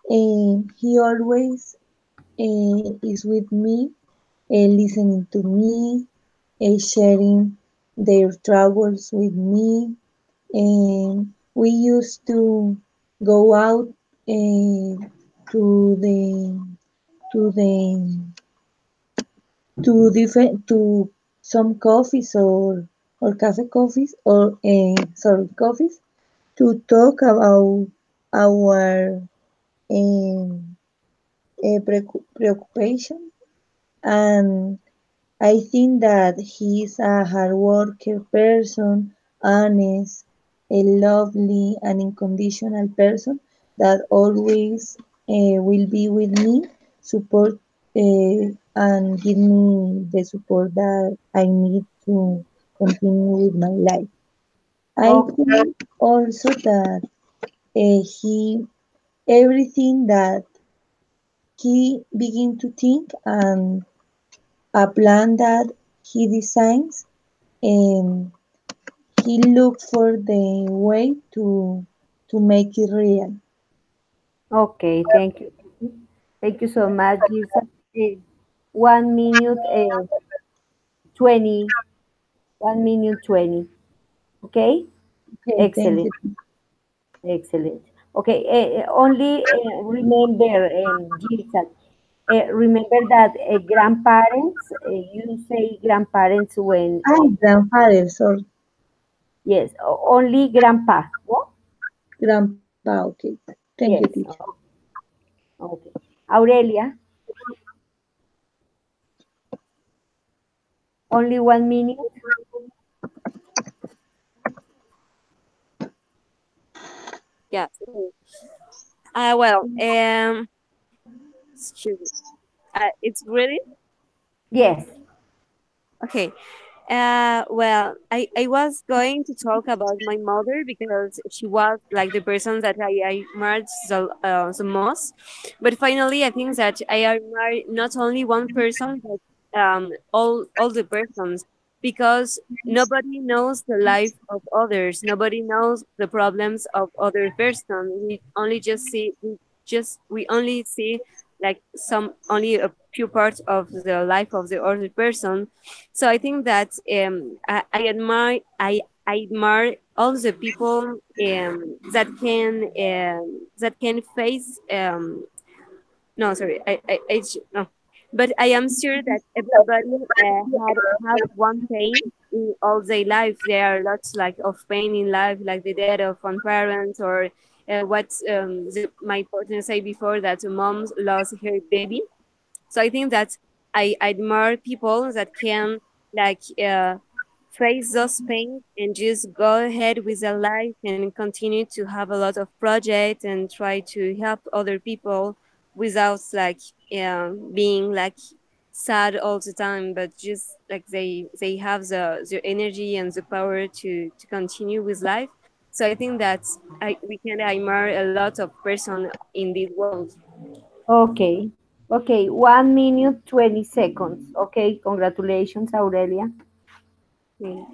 he always is with me, listening to me, sharing their troubles with me. And we used to go out to the to some coffees or cafe coffees or sorry coffees to talk about our um, preoccupation. And I think that he's a hard worker person, honest, a lovely and unconditional person that always will be with me, support and give me the support that I need to continue with my life. I Okay, think also that he everything that he begin to think and a plan that he designs, and he looked for the way to make it real. okay, thank you. Thank you so much, Girsat. 1 minute 20, 1 minute 20. Okay, Okay, thank you. excellent, excellent. Okay, only remember, Girsat, remember that grandparents, you say grandparents when, Hi, grandfather, sorry, yes, only grandpa. What? grandpa, okay. Thank you, Yes, teacher. okay. Aurelia, only 1 minute. Yeah. Well, excuse me. It's ready. Yes. Okay. Well, I was going to talk about my mother because she was like the person that I admired the most. But finally, I think that I admire not only one person, but all the persons, because nobody knows the life of others. Nobody knows the problems of other person. We only see like some only a few parts of the life of the other person. So I think that I admire all the people that can face no, sorry, no, but I am sure that everybody had one pain in all their life. There are lots like of pain in life, like the death of one parent, or what my partner said before, that a mom lost her baby. So I think that I admire people that can like face those pain and just go ahead with their life and continue to have a lot of projects and try to help other people without like being like sad all the time, but just like they have the energy and the power to continue with life. So I think that we can admire a lot of person in this world. Okay. Okay, 1 minute, 20 seconds. Okay, congratulations, Aurelia. Okay.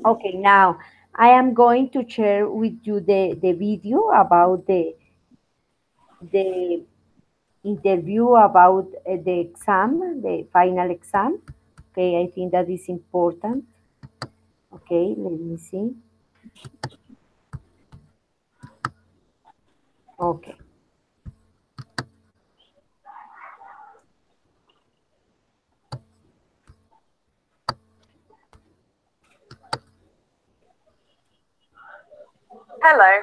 Okay, now I am going to share with you the video about the interview about the exam, the final exam. Okay, I think that is important. Okay, let me see. Okay. Hello.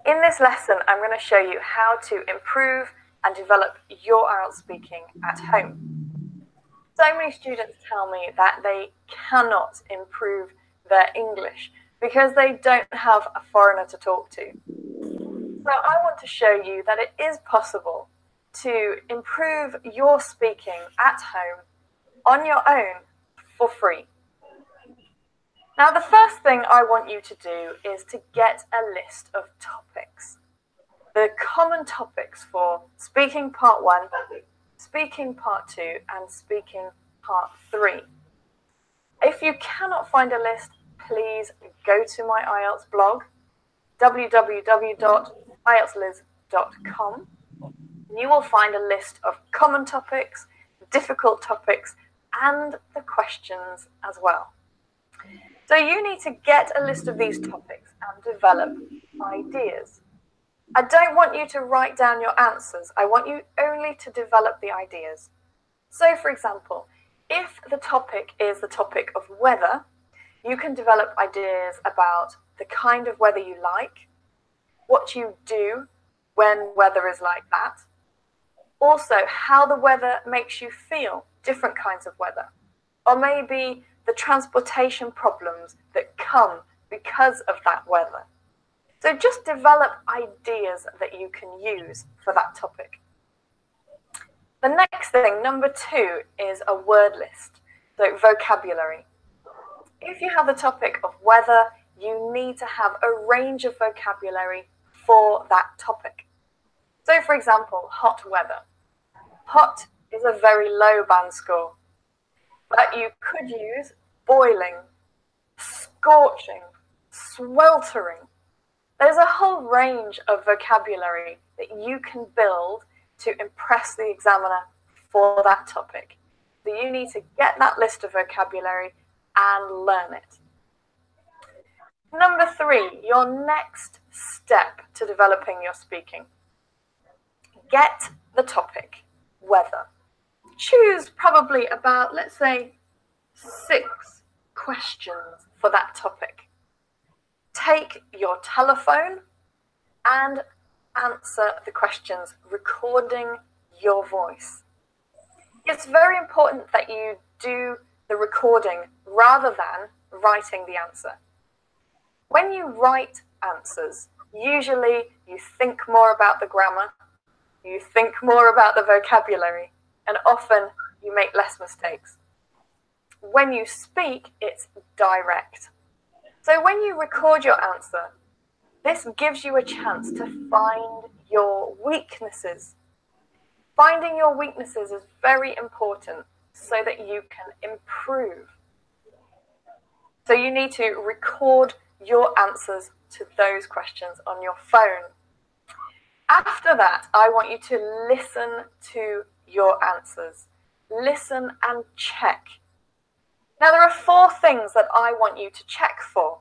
In this lesson, I'm going to show you how to improve and develop your IELTS speaking at home. So many students tell me that they cannot improve their English because they don't have a foreigner to talk to. So I want to show you that it is possible to improve your speaking at home on your own for free. Now, the first thing I want you to do is to get a list of topics. The common topics for speaking part 1, speaking part 2, and speaking part 3. If you cannot find a list, please go to my IELTS blog, www.ieltsliz.com. You will find a list of common topics, difficult topics, and the questions as well. So you need to get a list of these topics and develop ideas. I don't want you to write down your answers. I want you only to develop the ideas. So, for example, if the topic is the topic of weather, you can develop ideas about the kind of weather you like, what you do when weather is like that, also how the weather makes you feel, different kinds of weather, or maybe the transportation problems that come because of that weather. So just develop ideas that you can use for that topic. The next thing, number 2, is a word list, so vocabulary. If you have the topic of weather, you need to have a range of vocabulary for that topic. So for example, hot weather. Hot is a very low band score, but you could use boiling, scorching, sweltering. There's a whole range of vocabulary that you can build to impress the examiner for that topic. So you need to get that list of vocabulary and learn it. Number 3, your next step to developing your speaking. Get the topic, weather. Choose probably about, let's say, 6 questions for that topic. Take your telephone and answer the questions, recording your voice. It's very important that you do the recording rather than writing the answer. When you write answers, usually you think more about the grammar, you think more about the vocabulary, and often you make less mistakes. When you speak, it's direct. So when you record your answer, this gives you a chance to find your weaknesses. Finding your weaknesses is very important so that you can improve. So you need to record your answers to those questions on your phone. After that, I want you to listen to your answers. Listen and check. Now, there are 4 things that I want you to check for.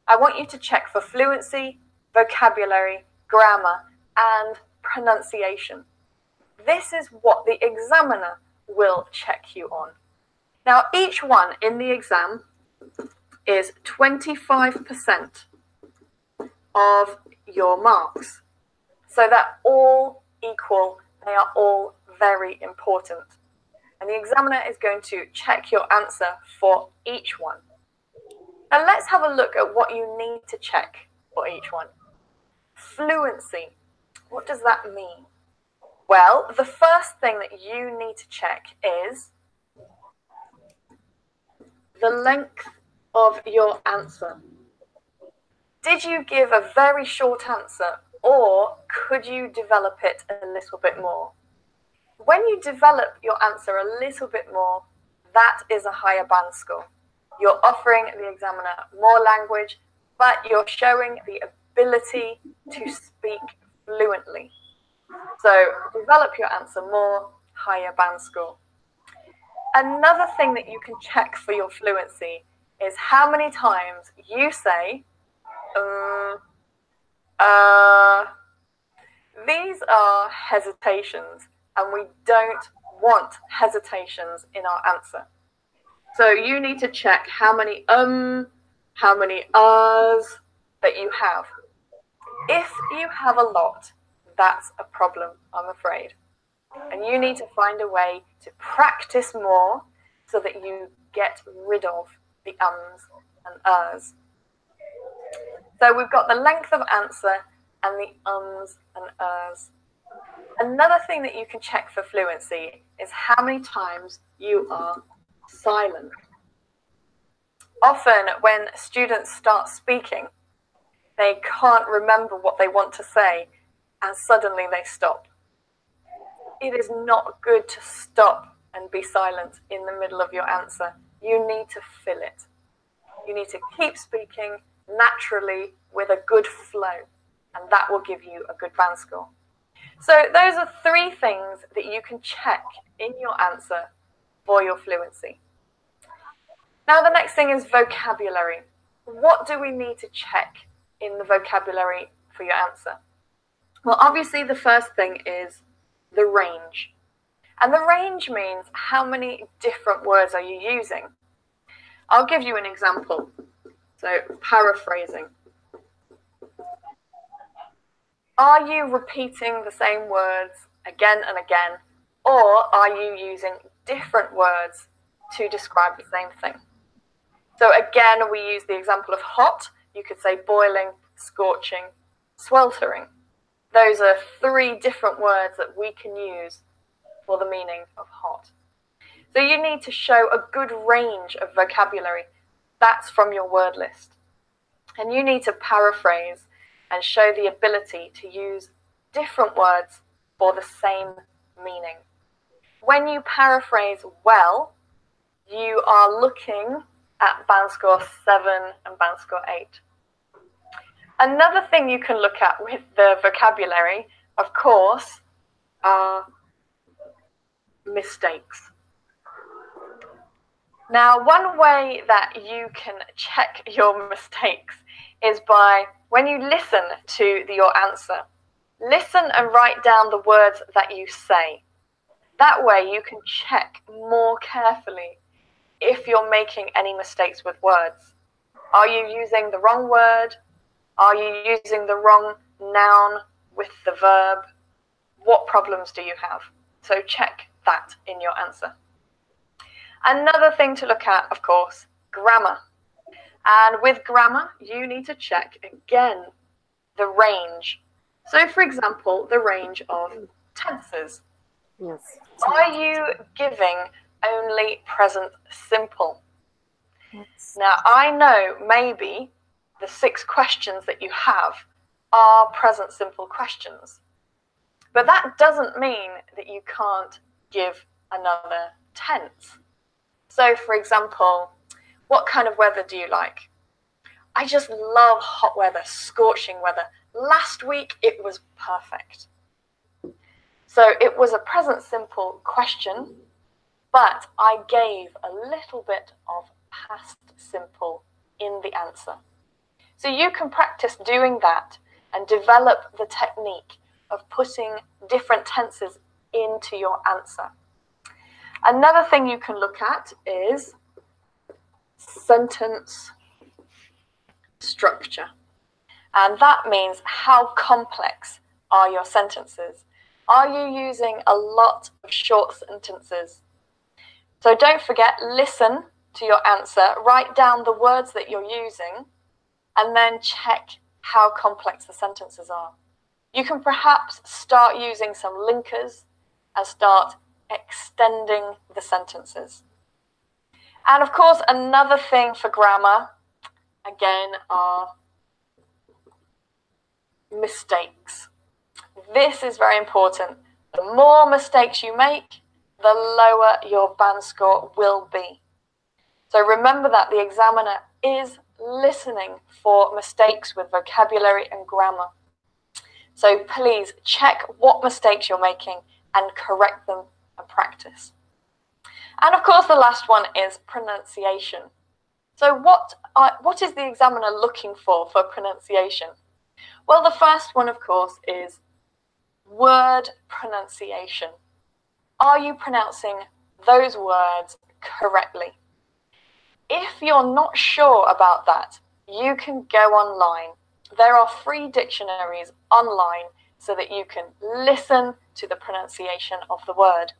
I want you to check for fluency, vocabulary, grammar, and pronunciation. This is what the examiner will check you on. Now, each one in the exam is 25% of your marks. So they're all equal. They are all very important. And the examiner is going to check your answer for each one. Now let's have a look at what you need to check for each one. Fluency. What does that mean? Well, the first thing that you need to check is the length of your answer. Did you give a very short answer, or could you develop it a little bit more? When you develop your answer a little bit more, that is a higher band score. You're offering the examiner more language, but you're showing the ability to speak fluently. So develop your answer more, higher band score. Another thing that you can check for your fluency is how many times you say, these are hesitations, and we don't want hesitations in our answer. So you need to check how many how many uhs that you have. If you have a lot, that's a problem, I'm afraid. And you need to find a way to practice more so that you get rid of the ums and uhs. So we've got the length of answer and the ums and uhs. Another thing that you can check for fluency is how many times you are silent. Often when students start speaking, they can't remember what they want to say, and suddenly they stop. It is not good to stop and be silent in the middle of your answer. You need to fill it. You need to keep speaking naturally with a good flow, and that will give you a good band score. So those are 3 things that you can check in your answer for your fluency. Now the next thing is vocabulary. What do we need to check in the vocabulary for your answer? Well, obviously the first thing is the range. And the range means how many different words are you using. I'll give you an example. So paraphrasing. Are you repeating the same words again and again, or are you using different words to describe the same thing? So again, we use the example of hot. You could say boiling, scorching, sweltering. Those are 3 different words that we can use for the meaning of hot. So you need to show a good range of vocabulary. That's from your word list. And you need to paraphrase and show the ability to use different words for the same meaning. When you paraphrase well, you are looking at band score 7 and band score 8. Another thing you can look at with the vocabulary, of course, are mistakes. Now, one way that you can check your mistakes is by, when you listen to your answer, listen and write down the words that you say. That way you can check more carefully if you're making any mistakes with words. Are you using the wrong word? Are you using the wrong noun with the verb? What problems do you have? So check that in your answer. Another thing to look at, of course, grammar. And with grammar, you need to check again the range. So for example, the range of tenses. Yes. Are you giving only present simple? Yes. Now, I know maybe the 6 questions that you have are present simple questions, but that doesn't mean that you can't give another tense. So, for example, what kind of weather do you like? I just love hot weather, scorching weather. Last week, it was perfect. So it was a present simple question, but I gave a little bit of past simple in the answer. So you can practice doing that and develop the technique of putting different tenses into your answer. Another thing you can look at is sentence structure. And that means how complex are your sentences. Are you using a lot of short sentences? So don't forget, listen to your answer, write down the words that you're using, and then check how complex the sentences are. You can perhaps start using some linkers and start extending the sentences. And of course, another thing for grammar, again, are mistakes. This is very important. The more mistakes you make, the lower your band score will be. So remember that the examiner is listening for mistakes with vocabulary and grammar. So please check what mistakes you're making and correct them and practice. And of course, the last one is pronunciation. So what is the examiner looking for pronunciation? Well, the first one, of course, is word pronunciation. Are you pronouncing those words correctly? If you're not sure about that, you can go online. There are free dictionaries online so that you can listen to the pronunciation of the word.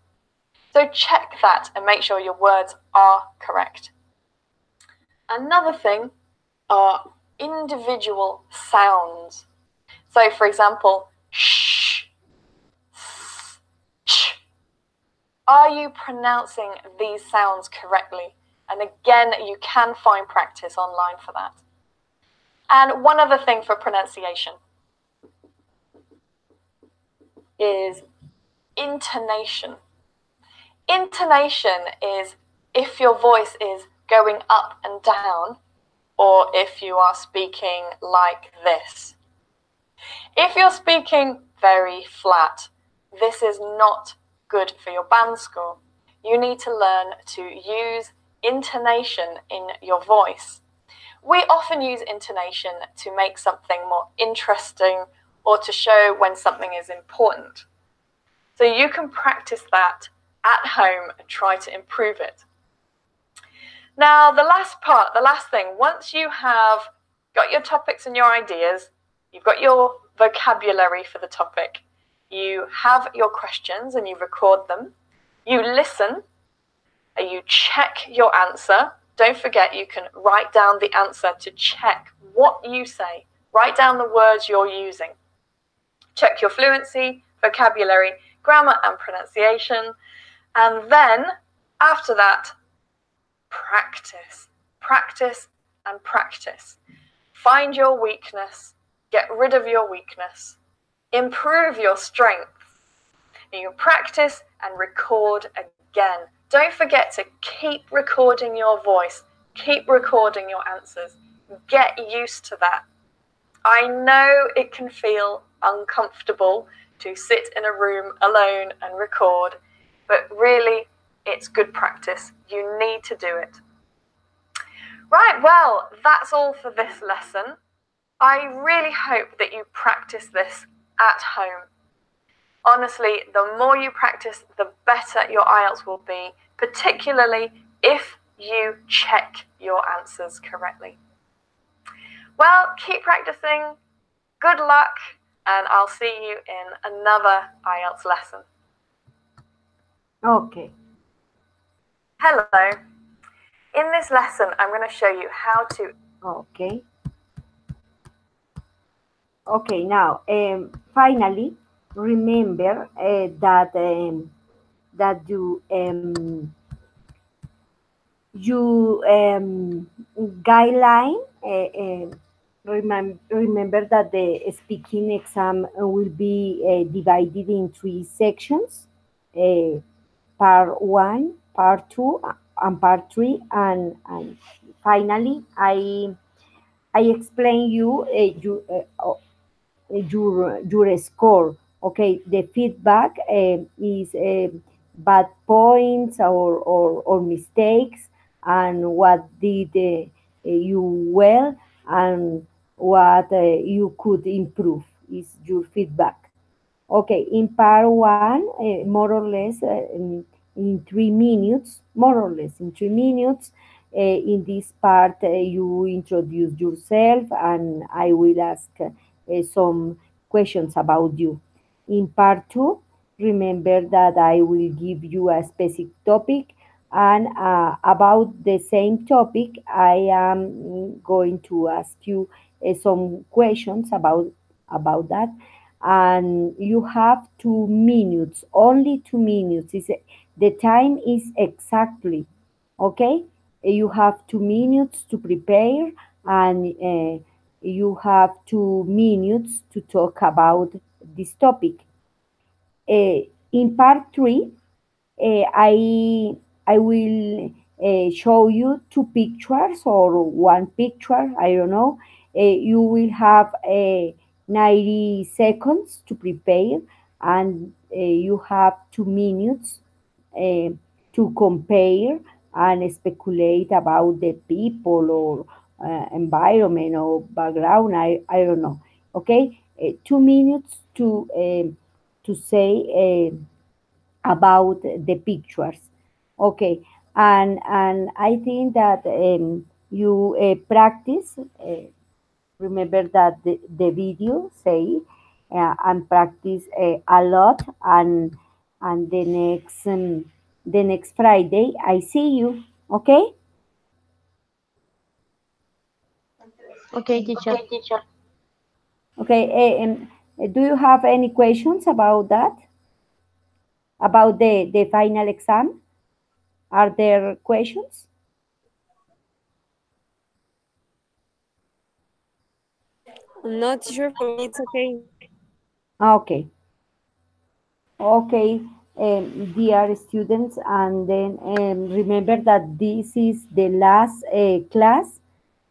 So check that and make sure your words are correct. Another thing are individual sounds. So, for example, sh, s, ch. Are you pronouncing these sounds correctly? And again, you can find practice online for that. And one other thing for pronunciation is intonation. Intonation is if your voice is going up and down, or if you are speaking like this. If you're speaking very flat, this is not good for your band score. You need to learn to use intonation in your voice. We often use intonation to make something more interesting or to show when something is important. So you can practice that at home and try to improve it. Now, the last thing, once you have got your topics and your ideas, you've got your vocabulary for the topic, you have your questions and you record them, you listen, and you check your answer. Don't forget, you can write down the answer to check what you say. Write down the words you're using. Check your fluency, vocabulary, grammar and pronunciation. And then, after that, practice. Practice and practice. Find your weakness. Get rid of your weakness. Improve your strength. And you practice and record again. Don't forget to keep recording your voice. Keep recording your answers. Get used to that. I know it can feel uncomfortable to sit in a room alone and record, but really, it's good practice. You need to do it. Right, well, that's all for this lesson. I really hope that you practice this at home. Honestly, the more you practice, the better your IELTS will be, particularly if you check your answers correctly. Well, keep practicing. Good luck, and I'll see you in another IELTS lesson. Okay. Hello. In this lesson, I'm going to show you how to... Okay. Okay, now, finally, remember that you guideline, remember that the speaking exam will be divided in 3 sections, part 1, part 2, and part 3, and finally, I explain you your score. Okay, the feedback is bad points or mistakes, and what did you well, and what you could improve is your feedback. Okay, in part 1, more or less in 3 minutes, more or less in 3 minutes, in this part you introduce yourself and I will ask some questions about you. In part 2, remember that I will give you a specific topic, and about the same topic I am going to ask you some questions about that, and you have 2 minutes, only 2 minutes. The time is exactly, okay? You have 2 minutes to prepare, and you have 2 minutes to talk about this topic. In part three, I will show you 2 pictures or 1 picture. I don't know. You will have 90 seconds to prepare, and you have 2 minutes uh, to compare and speculate about the people or environment or background. I don't know. Okay, 2 minutes to say. About the pictures. Okay, and I think that you practice. Remember that the video say and practice a lot, and the next Friday I see you. Okay. Okay, teacher. Okay. Do you have any questions about that? About the final exam? Are there questions? I'm not sure, for me it's okay. Okay. Okay, dear students, and then remember that this is the last class.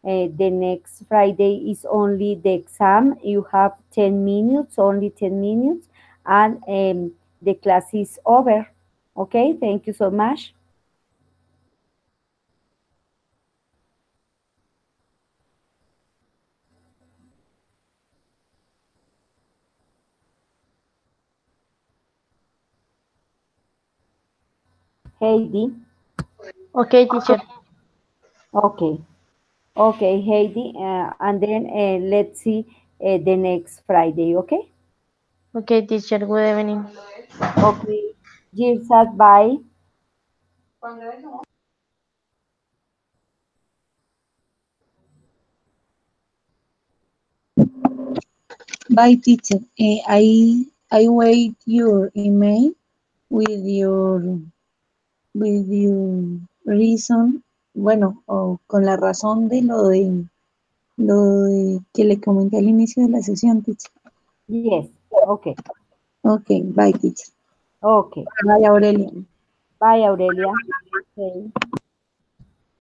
The next Friday is only the exam. You have 10 minutes, only 10 minutes, and the class is over. Okay, thank you so much. Heidi. Okay, teacher. Okay, okay, Heidi, and then let's see the next Friday. Okay, Okay, teacher. Good evening. okay. Jirsat, bye. Bye, teacher. I wait your email with your reason, bueno, o con la razón de lo de que le comenté al inicio de la sesión, teacher. Yes. Okay. Okay, bye, teacher. Okay. Bye, Aurelia. Bye, Aurelia. Okay.